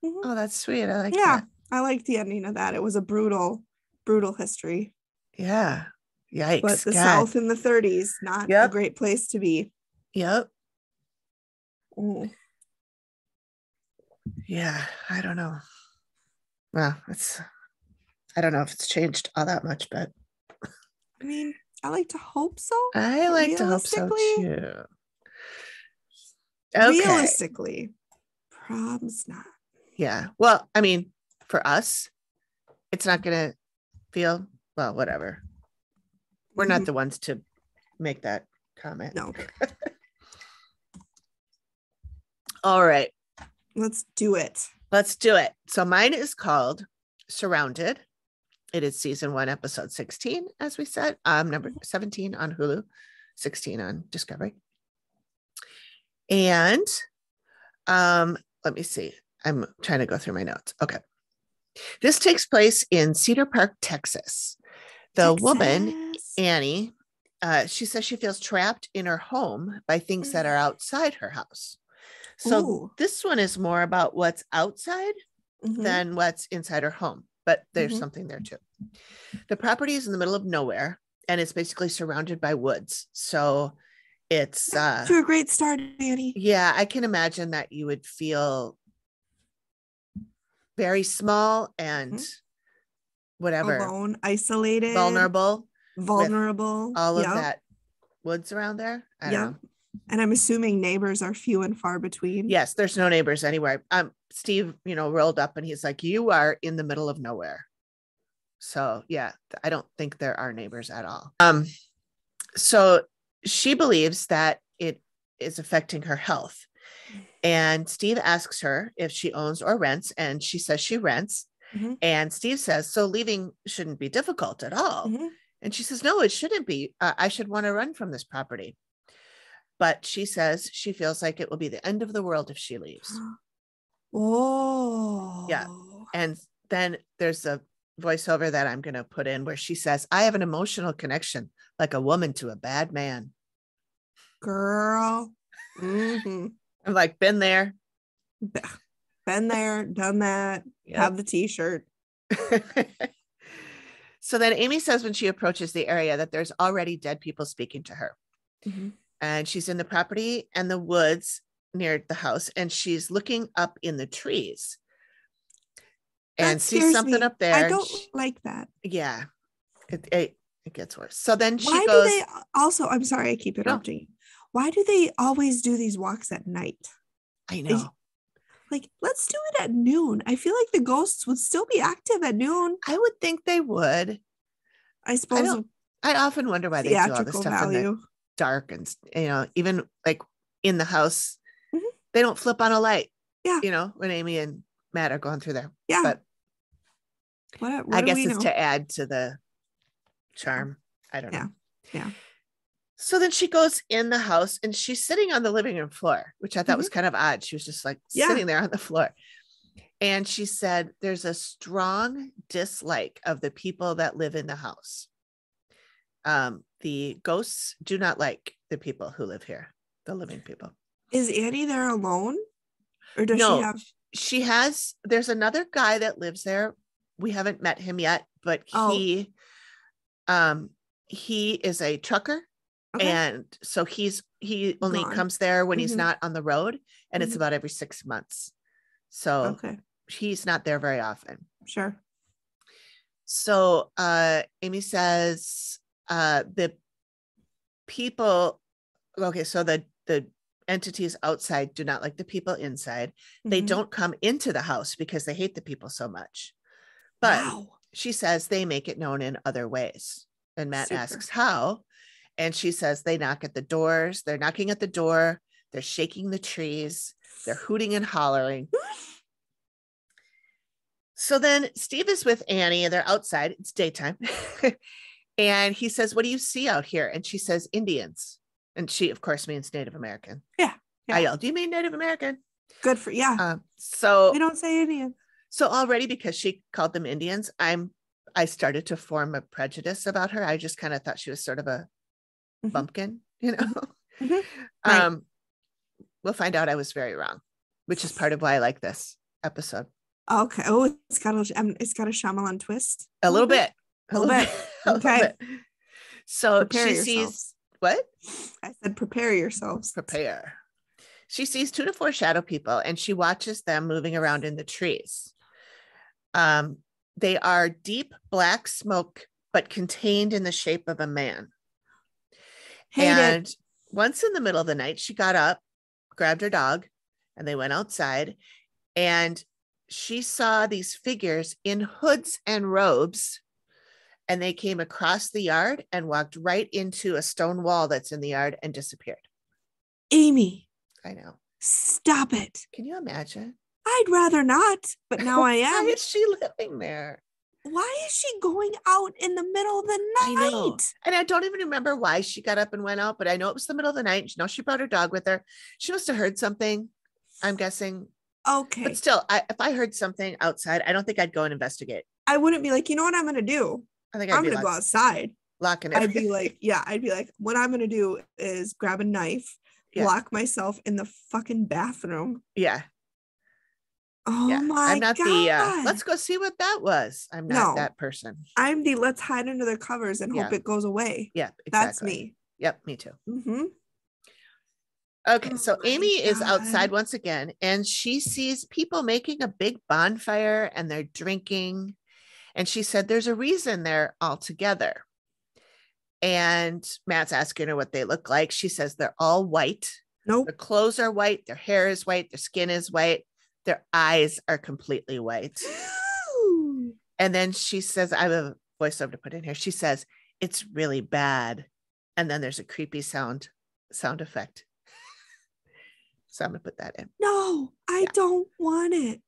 Mhm. Oh, that's sweet. I like Yeah, that. I liked the ending of that. It was a brutal history. Yeah. But Yikes. the God. South in the 30s, not a Yep. great place to be. Yep. Mm. Yeah. I don't know. Well, I don't know if it's changed all that much, but I mean, I like to hope so. I But like to hope so too. Okay. realistically, probably not. Yeah. Well, I mean, for us, it's not going to feel, well, whatever. We're not the ones to make that comment. No. All right. Let's do it. Let's do it. So mine is called Surrounded. It is season 1, episode 16, as we said. Number 17 on Hulu, 16 on Discovery. And let me see. I'm trying to go through my notes. Okay. This takes place in Cedar Park, Texas. The woman, Annie, she says she feels trapped in her home by things that are outside her house. So this one is more about what's outside than what's inside her home, but there's something there too. The property is in the middle of nowhere and it's basically surrounded by woods. So it's to a great start, Annie. Yeah, I can imagine that you would feel very small and whatever, alone, isolated, vulnerable, all of yep. that woods around there. I don't know. And I'm assuming neighbors are few and far between. Yes, there's no neighbors anywhere. Steve, rolled up and he's like, you are in the middle of nowhere. So yeah, I don't think there are neighbors at all. So she believes that it is affecting her health. And Steve asks her if she owns or rents, and she says she rents. And Steve says, so leaving shouldn't be difficult at all. And she says, no, it shouldn't be. I should want to run from this property. But she says she feels like it will be the end of the world if she leaves. Oh. Yeah. And then there's a voiceover that I'm going to put in where she says, I have an emotional connection like a woman to a bad man. Girl. I'm like, been there. Been there, done that. Yep. Have the t-shirt. So then Amy says when she approaches the area that there's already dead people speaking to her. And she's in the property and the woods near the house, and she's looking up in the trees and sees something up there. I don't like that. Yeah, it gets worse. So then she Why goes. Do they also? I'm sorry, I keep interrupting you. Why do they always do these walks at night? I know. Let's do it at noon. I feel like the ghosts would still be active at noon. I would think they would. I suppose. I often wonder why they do all this stuff in the dark, and even like in the house, they don't flip on a light. Yeah. When Amy and Matt are going through there. Yeah. But what I guess it's to add to the charm. I don't know. Yeah. So then she goes in the house and she's sitting on the living room floor, which I thought was kind of odd. She was just like sitting there on the floor. And she said, there's a strong dislike of the people that live in the house. The ghosts do not like the people who live here, the living people. Is Annie there alone? Or does she have? There's another guy that lives there. We haven't met him yet, but he is a trucker. Okay. And so he only comes there when he's not on the road, and it's about every 6 months. So he's not there very often. Sure. So Amy says the people, so the entities outside do not like the people inside. They don't come into the house because they hate the people so much. But she says they make it known in other ways. And Matt Super. asks how. And she says they knock at the doors. They're knocking at the door. They're shaking the trees. They're hooting and hollering. So then Steve is with Annie and they're outside. It's daytime. And he says, what do you see out here? And she says, Indians. And she, of course, means Native American. Yeah. I yelled, do you mean Native American? Good for, yeah. So we don't say Indian. So already, because she called them Indians, I started to form a prejudice about her. I just kind of thought she was sort of a bumpkin, you know. Right. We'll find out I was very wrong, which is part of why I like this episode. Okay. Oh, it's got a Shyamalan twist. A little bit. Okay. So prepare she yourselves. sees what? I said prepare yourselves. Prepare. She sees 2 to 4 shadow people and she watches them moving around in the trees. They are deep black smoke, but contained in the shape of a man. And once in the middle of the night, she got up, grabbed her dog, and they went outside. And she saw these figures in hoods and robes. And they came across the yard and walked right into a stone wall that's in the yard and disappeared. Amy. I know. Stop it. Can you imagine? I'd rather not, but now I am. Why is she living there? Why is she going out in the middle of the night? I know. And I don't even remember why she got up and went out, but I know it was the middle of the night. You know, she brought her dog with her. She must have heard something, I'm guessing. Okay. But still, if I heard something outside, I don't think I'd go and investigate. I wouldn't be like, you know what I'm going to do? I'm going to go outside. Locking it. I'd be like, what I'm going to do is grab a knife, lock myself in the fucking bathroom. Yeah. Oh my I'm not God. Let's go see what that was. I'm not that person. I'm the let's hide under the covers and hope it goes away. Yeah, exactly. That's me. Yep, me too. Mm-hmm. Okay, so Amy is outside once again, and she sees people making a big bonfire and they're drinking. And she said there's a reason they're all together. And Matt's asking her what they look like. She says they're all white. Nope. Their clothes are white. Their hair is white. Their skin is white. Their eyes are completely white. And then she says, I have a voiceover to put in here. She says, it's really bad. And then there's a creepy sound effect. So I'm going to put that in. No, I don't want it.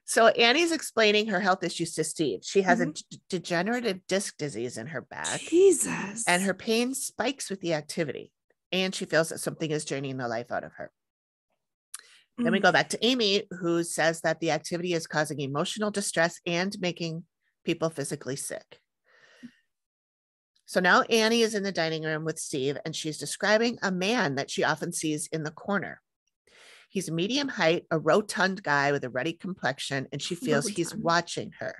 So Annie's explaining her health issues to Steve. She has a degenerative disc disease in her back. Jesus. And her pain spikes with the activity. And she feels that something is draining the life out of her. Then we go back to Amy, who says that the activity is causing emotional distress and making people physically sick. So now Annie is in the dining room with Steve, and she's describing a man that she often sees in the corner. He's medium height, a rotund guy with a ruddy complexion, and she feels he's watching her.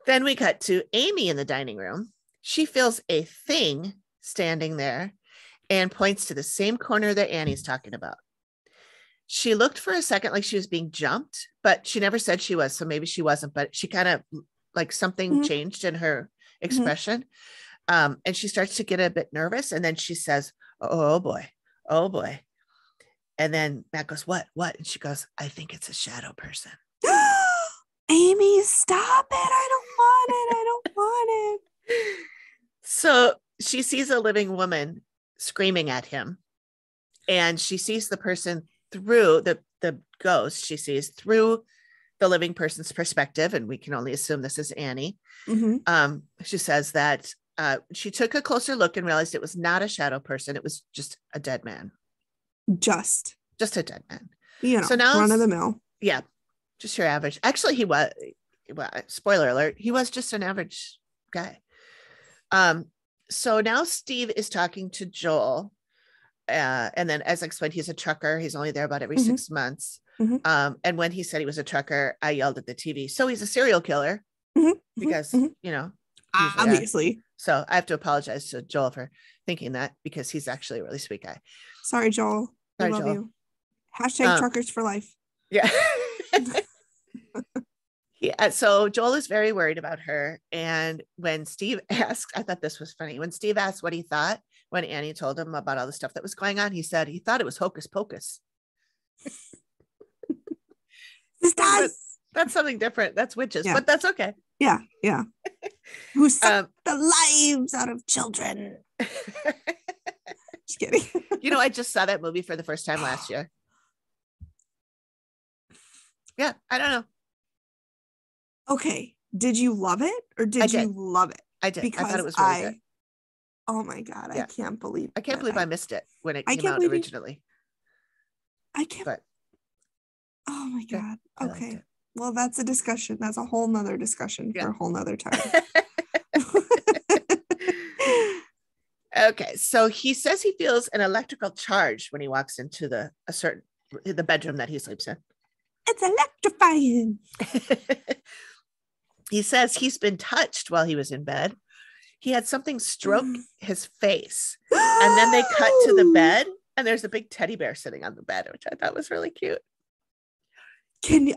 Then we cut to Amy in the dining room. She feels a thing standing there and points to the same corner that Annie's talking about. She looked for a second like she was being jumped, but she never said she was, so maybe she wasn't, but she kind of like something changed in her expression. And she starts to get a bit nervous, and then she says, oh boy. And then Matt goes, what? And she goes, I think it's a shadow person. Amy, stop it. I don't want it. So she sees a living woman screaming at him, and she sees the person through the ghost. She sees through the living person's perspective, and we can only assume this is Annie. She says that she took a closer look and realized it was not a shadow person. It was just a dead man. Just a dead man. You know, so now run of the mill. Yeah. Just your average. Actually, he was, well, spoiler alert, he was just an average guy. So now Steve is talking to Joel. And then, as I explained, he's a trucker. He's only there about every 6 months. And when he said he was a trucker, I yelled at the TV. So he's a serial killer because, you know, obviously. So I have to apologize to Joel for thinking that, because he's actually a really sweet guy. Sorry, Joel. I love you. Hashtag truckers for life. Yeah. Yeah. So Joel is very worried about her. And when Steve asked, I thought this was funny. When Steve asked what he thought, when Annie told him about all the stuff that was going on, he said he thought it was hocus pocus. That's something different. That's witches, Yeah. but that's okay. Yeah. Yeah. Who sucked the lives out of children. Just kidding. I just saw that movie for the first time last year. Yeah, I don't know. Okay. Did you love it or did you love it? I did. Because I thought it was really good. Oh my God. Yeah. I can't believe I missed it when it came out originally. I can't. But, oh my God. Yeah, okay. Well, that's a discussion. That's a whole nother discussion for a whole nother time. Okay. So he says he feels an electrical charge when he walks into the bedroom that he sleeps in. It's electrifying. He says he's been touched while he was in bed. He had something stroke his face. And then they cut to the bed and there's a big teddy bear sitting on the bed, which I thought was really cute.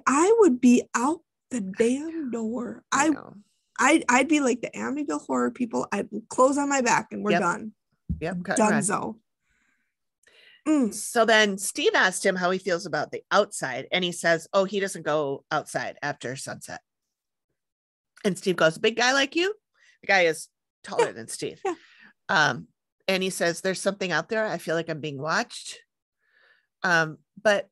I would be out the damn door. I'd be like the Amityville horror people. I'd close on my back and we're done. Yep. Donezo. So then Steve asked him how he feels about the outside. And he says, oh, he doesn't go outside after sunset. And Steve goes, big guy like you? The guy is taller than Steve. Yeah. And he says, there's something out there. I feel like I'm being watched. But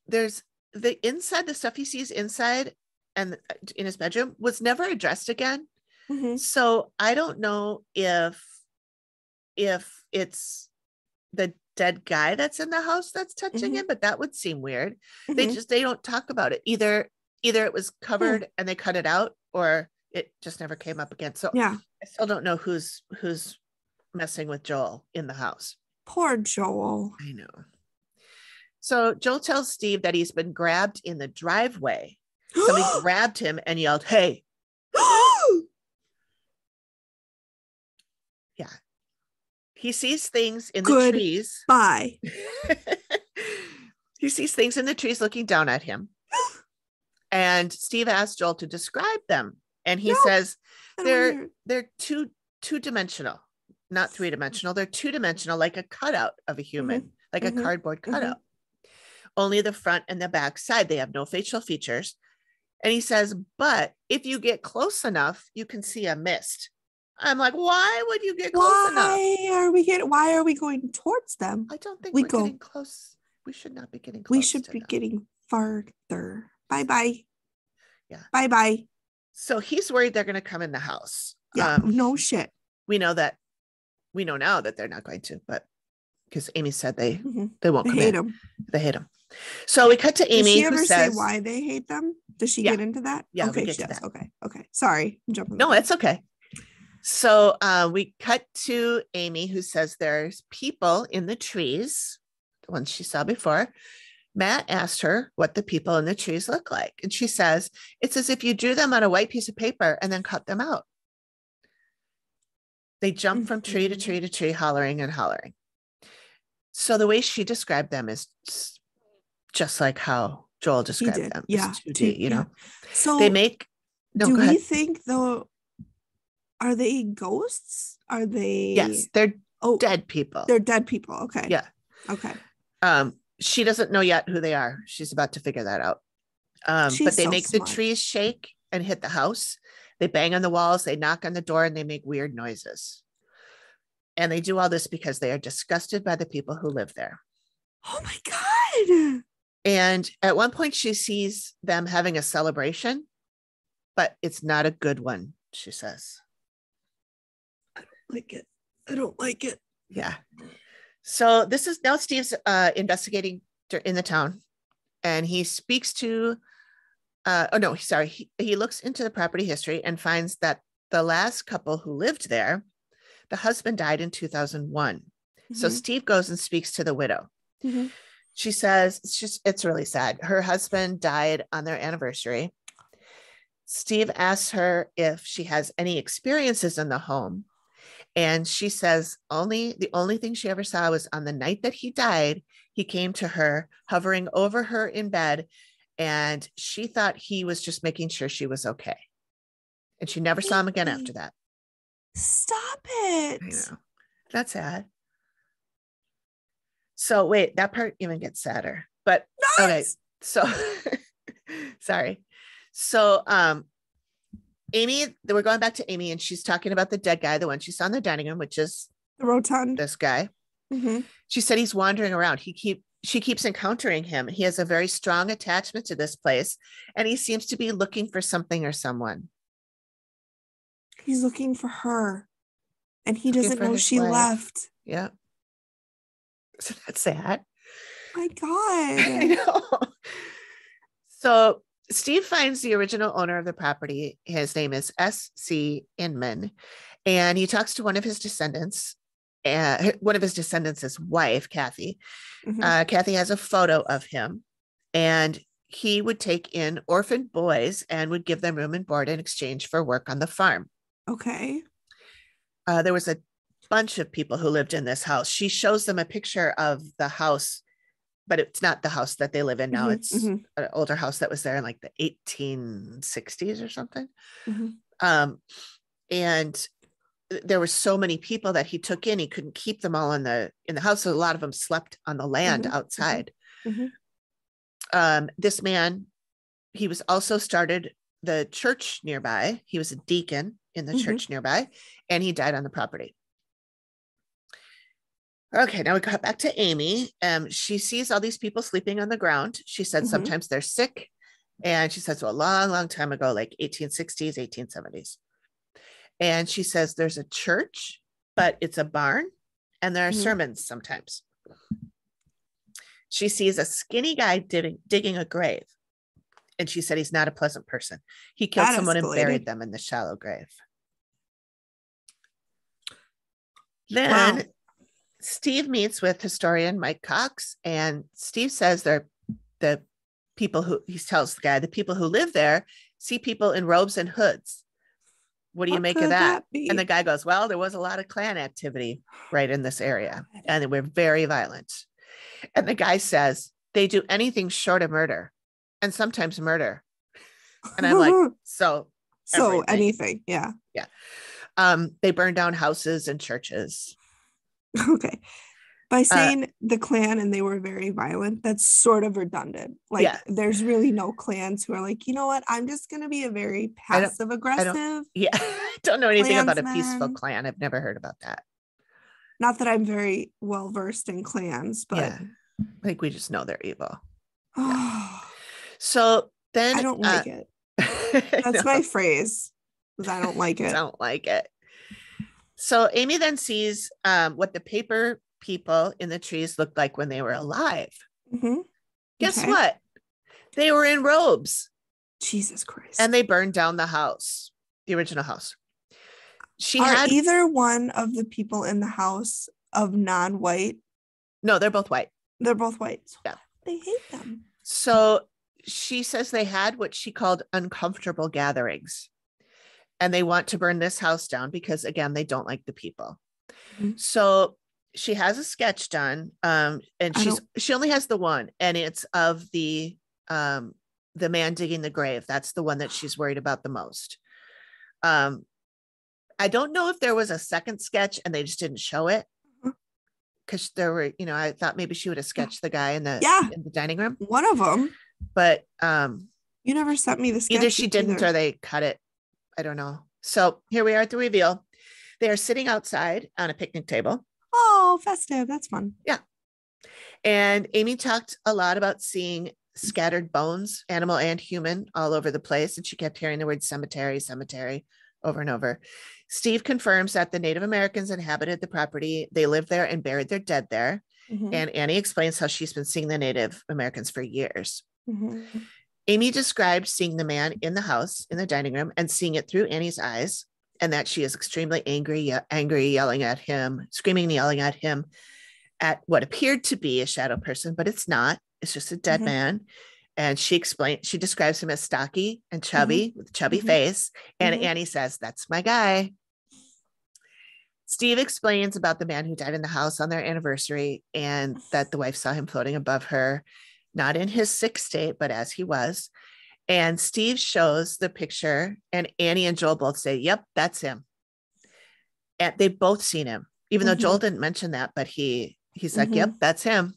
there's the inside, the stuff he sees inside and in his bedroom was never addressed again. Mm-hmm. So I don't know if it's the dead guy that's in the house that's touching him, but that would seem weird. They don't talk about it. Either it was covered and they cut it out, or it just never came up again. So I still don't know who's messing with Joel in the house. Poor Joel. I know. So Joel tells Steve that he's been grabbed in the driveway. Somebody grabbed him and yelled, hey. Yeah. He sees things in the trees. Bye. He sees things in the trees looking down at him. And Steve asked Joel to describe them. And he says they're two-dimensional, not three-dimensional. They're two-dimensional, like a cutout of a human, like a cardboard cutout. Only the front and the back side. They have no facial features. And he says, but if you get close enough, you can see a mist. I'm like, why would you get close enough? Why are we going towards them? I don't think we're getting close. We should not be getting close. We should be getting farther. Bye-bye. Yeah. Bye-bye. So he's worried they're going to come in the house. Yeah. No shit. We know now that they're not going to, but because Amy said they won't come in. They hate him. So we cut to Amy. Does she ever say why they hate them? Does she get into that? Yeah. Okay. We get to that. Okay. Sorry. I'm jumping. No, it's okay. So we cut to Amy, who says there's people in the trees, the ones she saw before. Matt asked her what the people in the trees look like. And she says, it's as if you drew them on a white piece of paper and then cut them out. They jump from tree to tree to tree, hollering and hollering. So the way she described them is just like how Joel described them. Yeah. 2D, you know. So they make. No, do we think though? Are they ghosts? Are they? Yes, they're dead people. They're dead people. Okay. Yeah. Okay. She doesn't know yet who they are. She's about to figure that out. But they make the trees shake and hit the house. They bang on the walls. They knock on the door and they make weird noises. And they do all this because they are disgusted by the people who live there. Oh my God. And at one point she sees them having a celebration, but it's not a good one, she says. I don't like it. Yeah. So this is now Steve's investigating in the town, and he speaks to, he looks into the property history and finds that the last couple who lived there, the husband died in 2001. So Steve goes and speaks to the widow. She says, it's really sad. Her husband died on their anniversary. Steve asks her if she has any experiences in the home. And she says the only thing she ever saw was on the night that he died, he came to her, hovering over her in bed, and she thought he was just making sure she was okay. And she never saw him again after that. Stop it. I know. That's sad. So wait, that part even gets sadder. But nice. Okay, so sorry. So Amy, we're going back to Amy, and she's talking about the dead guy, the one she saw in the dining room, which is The rotund. this guy. Mm-hmm. She said he's wandering around. She keeps encountering him. He has a very strong attachment to this place, and he seems to be looking for something or someone. He's looking for her, and he Looking doesn't for know his she wife. left. Yeah. So that's sad. My I God. know. So Steve finds the original owner of the property. His name is S.C. Inman, and he talks to one of his descendants. One of his descendants' wife, Kathy. Mhm. Kathy has a photo of him, and he would take in orphaned boys and would give them room and board in exchange for work on the farm. Okay. There was a bunch of people who lived in this house. She shows them a picture of the house, but it's not the house that they live in now. Mhm, It's mhm, an older house that was there in like the 1860s or something. mhm. And there were so many people that he took in, he couldn't keep them all in the house. So a lot of them slept on the land Mhm, outside. mhm. This man, he was also started the church nearby. He was a deacon in the Mhm. church nearby, and he died on the property. Okay, now we got back to Amy. She sees all these people sleeping on the ground. She said Mhm. sometimes they're sick. And she says, well, a long, long time ago, like 1860s, 1870s. And she says there's a church, but it's a barn, and there are Mhm. sermons sometimes. She sees a skinny guy digging a grave. And she said he's not a pleasant person. He killed That someone and buried escalated. them in the shallow grave. Then Wow. Steve meets with historian Mike Cox, and Steve says they're the people who, he tells the guy, the people who live there see people in robes and hoods. What do you What make of could that? that be? And the guy goes, well, there was a lot of Klan activity right in this area, and they were very violent. And the guy says they do anything short of murder, and sometimes murder. And I'm like, so everything. Anything. Yeah. Yeah. They burn down houses and churches. Okay. By saying the Klan and they were very violent, that's sort of redundant. Like, yeah. There's really no clans who are like, you know what? I'm just going to be a very passive aggressive. Yeah. I don't know anything about a peaceful Klansman. Klan. I've never heard about that. Not that I'm very well versed in clans, but yeah. I think we just know they're evil. Oh, yeah. So then I don't like it. That's my phrase. I don't like it. Don't like it. So Amy then sees what the paper people in the trees looked like when they were alive. Mm-hmm. Guess what? They were in robes. Jesus Christ. And they burned down the house, the original house. Are either one of the people in the house of non-white? No, they're both white. They're both white. So yeah. They hate them. So she says they had what she called uncomfortable gatherings. And they want to burn this house down because, again, they don't like the people. Mm-hmm. So she has a sketch done, and she only has the one, and it's of the man digging the grave. That's the one that she's worried about the most. I don't know if there was a second sketch and they just didn't show it, because there were, I thought maybe she would have sketched the guy in the dining room. One of them, but you never sent me the sketch. Either she didn't or they cut it. I don't know. So here we are at the reveal. They are sitting outside on a picnic table. Oh, festive. That's fun. Yeah. And Amy talked a lot about seeing scattered bones, animal and human, all over the place. And she kept hearing the word cemetery, cemetery over and over. Steve confirms that the Native Americans inhabited the property. They lived there and buried their dead there. Mm-hmm. And Annie explains how she's been seeing the Native Americans for years. Mm-hmm. Amy described seeing the man in the house, in the dining room, and seeing it through Annie's eyes, and that she is extremely angry, yelling at him, screaming, yelling at him, at what appeared to be a shadow person, but it's not. It's just a dead man. And she describes him as stocky and chubby, with a chubby face. And Annie says, that's my guy. Steve explains about the man who died in the house on their anniversary, and that the wife saw him floating above her, not in his sick state, but as he was. And Steve shows the picture, and Annie and Joel both say, yep, that's him. And they've both seen him, even though Joel didn't mention that, but he's like, yep, that's him.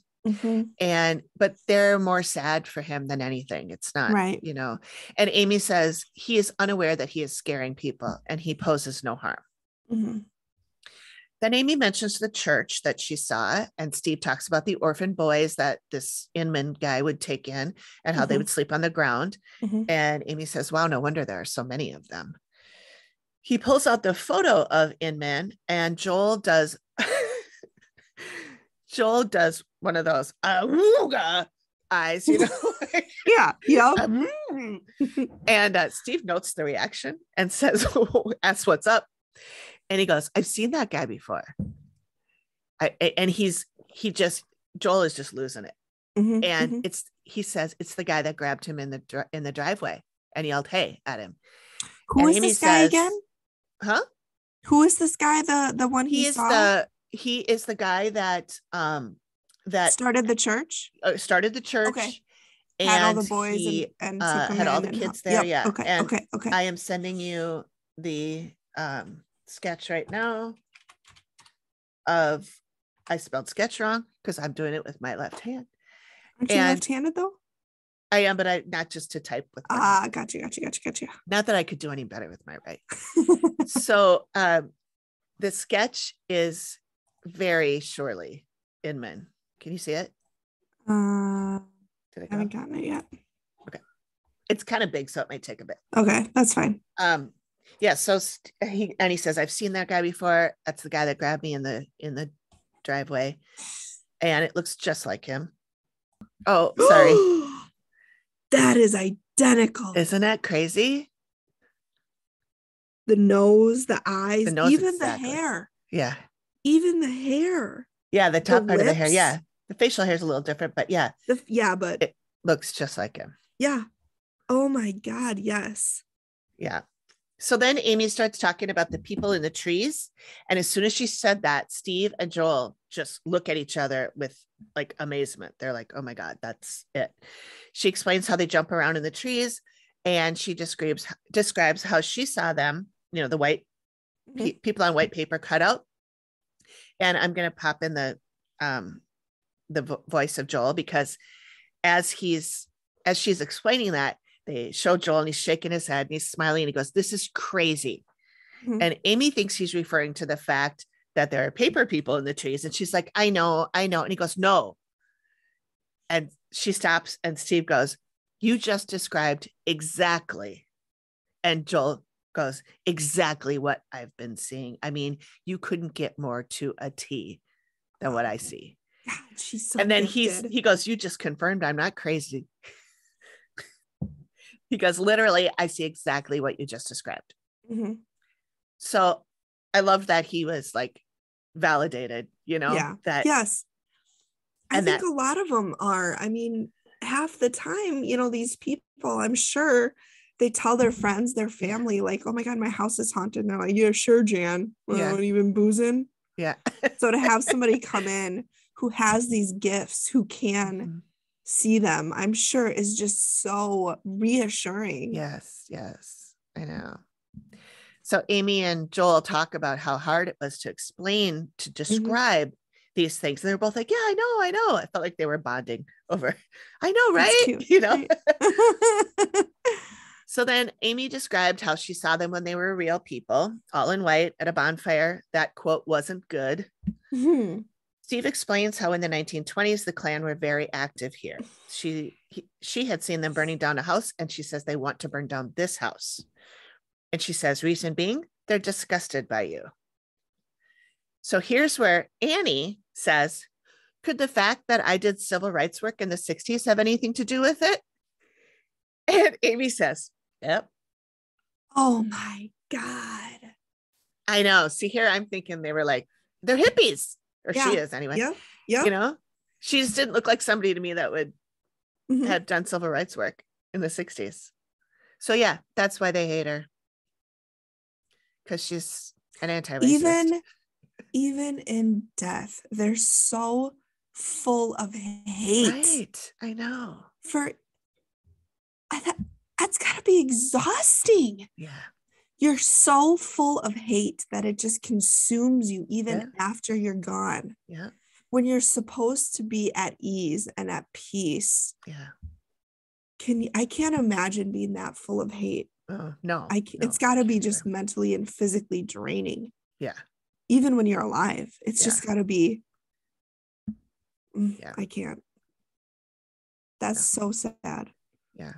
But they're more sad for him than anything. It's not, right. And Amy says he is unaware that he is scaring people and he poses no harm. Then Amy mentions the church that she saw, and Steve talks about the orphan boys that this Inman guy would take in and how they would sleep on the ground. And Amy says, wow, no wonder there are so many of them. He pulls out the photo of Inman, and Joel does one of those eyes, Yeah. And Steve notes the reaction and says, asks what's up. And he goes, I've seen that guy before. Joel is just losing it. And he says, it's the guy that grabbed him in the driveway and yelled, hey, at him. Who is this guy again? Huh? Who is this guy? The one he saw? He is the guy that started the church. Okay. And had all the boys and had all the kids there. Yep. Yeah. Okay. I am sending you the sketch right now I spelled sketch wrong because I'm doing it with my left hand. Aren't you left-handed though? I am, but I not just to type with. Gotcha. Not that I could do any better with my right. So the sketch is very surely Inman. Can you see it? I haven't gotten it yet. Okay. It's kind of big, so it might take a bit. Okay, that's fine. Yeah, so he says, I've seen that guy before. That's the guy that grabbed me in the driveway. And it looks just like him. Oh, sorry. That is identical. Isn't that crazy? The nose, the eyes, even exactly. the hair. Yeah. Even the hair. Yeah, the top part of the hair. Yeah. The facial hair is a little different, but yeah. But it looks just like him. Yeah. Oh my God. Yes. Yeah. So then Amy starts talking about the people in the trees. And as soon as she said that, Steve and Joel just look at each other with like amazement. They're like, oh my God, that's it. She explains how they jump around in the trees. And she describes how she saw them, the white people on white paper cut out. And I'm going to pop in the voice of Joel, because as she's explaining that, they show Joel and he's shaking his head and he's smiling and he goes, this is crazy. And Amy thinks he's referring to the fact that there are paper people in the trees. And she's like, I know. And he goes, no. And she stops and Steve goes, you just described exactly. And Joel goes, exactly what I've been seeing. I mean, you couldn't get more to a T than what I see. God, she's so and then gifted. he goes, you just confirmed I'm not crazy. He goes, literally, I see exactly what you just described. So I love that he was like validated, that. Yes. I think a lot of them are. I mean, half the time, these people, I'm sure they tell their friends, their family, like, oh my God, my house is haunted. And they're like, yeah, sure, Jan. Well, even boozing. Yeah. So to have somebody come in who has these gifts, who can see them, I'm sure is just so reassuring. Yes, I know. So Amy and Joel talk about how hard it was to explain, to describe these things. And they're both like, yeah, I know. I felt like they were bonding over, I know, right? Right. So then Amy described how she saw them when they were real people, all in white at a bonfire. That quote wasn't good. Steve explains how in the 1920s, the Klan were very active here. She had seen them burning down a house, and she says they want to burn down this house. And she says, reason being, they're disgusted by you. So here's where Annie says, could the fact that I did civil rights work in the 60s have anything to do with it? And Amy says, yep. Oh my God. I know. See, here I'm thinking they were like, they're hippies. Or she is anyway. Yeah. She just didn't look like somebody to me that would have done civil rights work in the 60s. So yeah, that's why they hate her. Because she's an anti-racist. Even in death, they're so full of hate. Right. I know. That's gotta be exhausting. Yeah. You're so full of hate that it just consumes you even after you're gone. Yeah. when you're supposed to be at ease and at peace. Yeah. I can't imagine being that full of hate. No. It's got to be just mentally and physically draining. Yeah. Even when you're alive, it's just got to be. I can't. That's so sad. Yeah.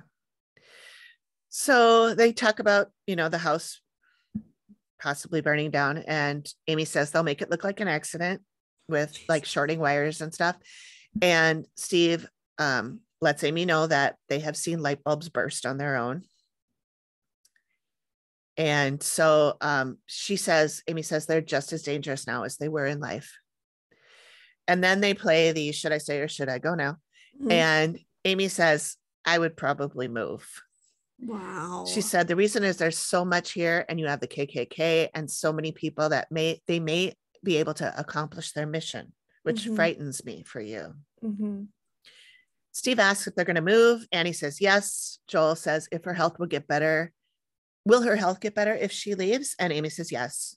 So they talk about, the house possibly burning down, and Amy says they'll make it look like an accident with like shorting wires and stuff. And Steve lets Amy know that they have seen light bulbs burst on their own. And so Amy says they're just as dangerous now as they were in life. And then they play the should I stay or should I go now? Mm-hmm. And Amy says, I would probably move. Wow. She said, the reason is there's so much here, and you have the KKK and so many people that they may be able to accomplish their mission, which frightens me for you. Mm-hmm. Steve asks if they're going to move. Annie says, yes. Joel says, if her health will get better, will her health get better if she leaves? And Amy says, yes.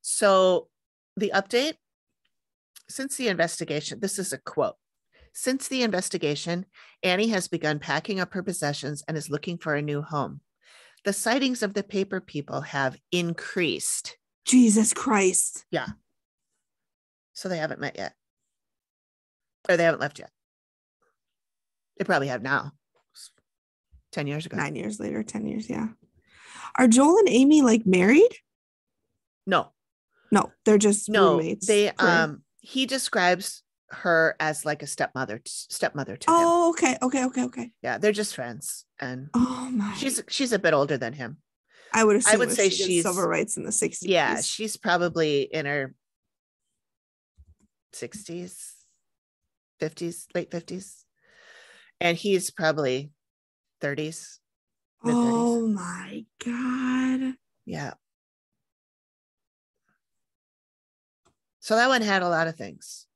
So the update, since the investigation, this is a quote. Since the investigation, Annie has begun packing up her possessions and is looking for a new home. The sightings of the paper people have increased. Jesus Christ. Yeah. So they haven't met yet. Or they haven't left yet. They probably have now. 10 years ago. 9 years later, 10 years, yeah. Are Joel and Amy like married? No, they're just roommates. He describes her as like a stepmother to him. Oh, okay. Yeah, they're just friends, and my, she's a bit older than him. I would say she's civil rights in the 60s. Yeah, she's probably in her 60s, 50s, late 50s, and he's probably 30s. Mid-30s. Oh my God. Yeah. So that one had a lot of things.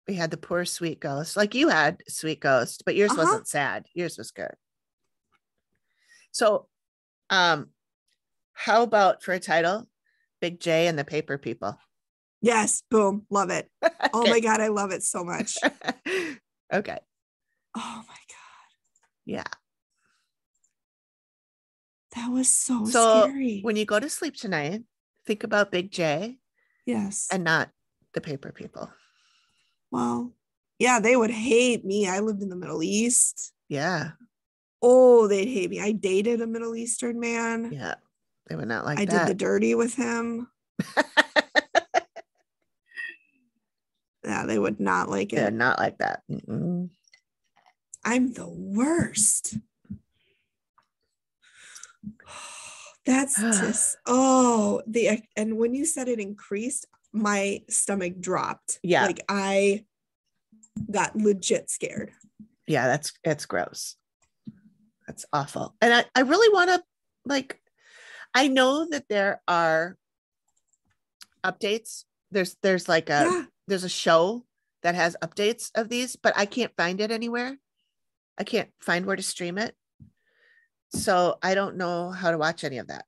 We had the poor sweet ghost, like you had sweet ghost, but yours wasn't sad. Yours was good. So how about for a title, Big J and the Paper People? Yes. Boom. Love it. Okay. Oh my God. I love it so much. Okay. Oh my God. Yeah. That was so scary. When you go to sleep tonight, think about Big J. Yes. And not the paper people. Well, yeah, they would hate me. I lived in the Middle East. Yeah. Oh, they'd hate me. I dated a Middle Eastern man. Yeah. They would not like that. I did the dirty with him. Yeah, they would not like it. They're not like that. Mm-mm. I'm the worst. That's just and when you said it increased, my stomach dropped. Yeah, like I got legit scared. Yeah, it's gross. That's awful. And I really want to I know that there are updates. There's like there's a show that has updates of these, but I can't find it anywhere. I can't find where to stream it. So I don't know how to watch any of that.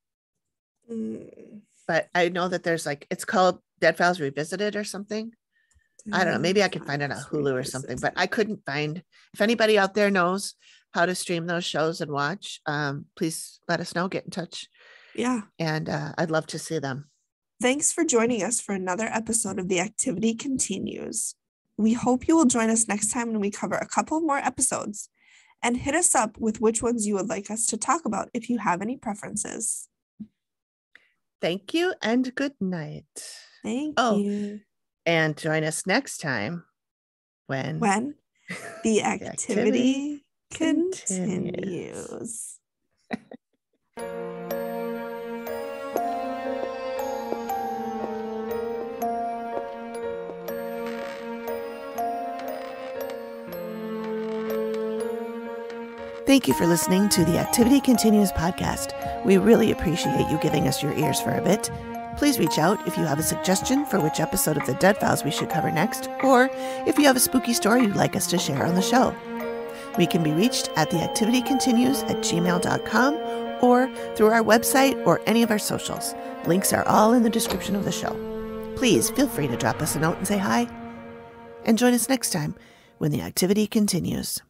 But I know that there's it's called Dead Files Revisited or something. I don't know. Maybe I could find it on Hulu or something, but I couldn't find. If anybody out there knows how to stream those shows and watch, please let us know. Get in touch. Yeah. And I'd love to see them. Thanks for joining us for another episode of The Activity Continues. We hope you will join us next time when we cover a couple more episodes. And hit us up with which ones you would like us to talk about if you have any preferences. Thank you and good night. Thank you. And join us next time when the activity continues. Thank you for listening to the Activity Continues podcast. We really appreciate you giving us your ears for a bit. Please reach out if you have a suggestion for which episode of the Dead Files we should cover next, or if you have a spooky story you'd like us to share on the show. We can be reached at theactivitycontinues@gmail.com or through our website or any of our socials. Links are all in the description of the show. Please feel free to drop us a note and say hi. and join us next time when the activity continues.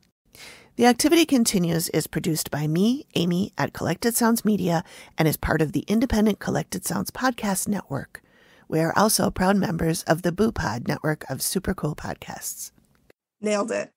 The Activity Continues is produced by me, Amy, at Collected Sounds Media and is part of the independent Collected Sounds podcast network. We are also proud members of the Boo Pod network of super cool podcasts. Nailed it.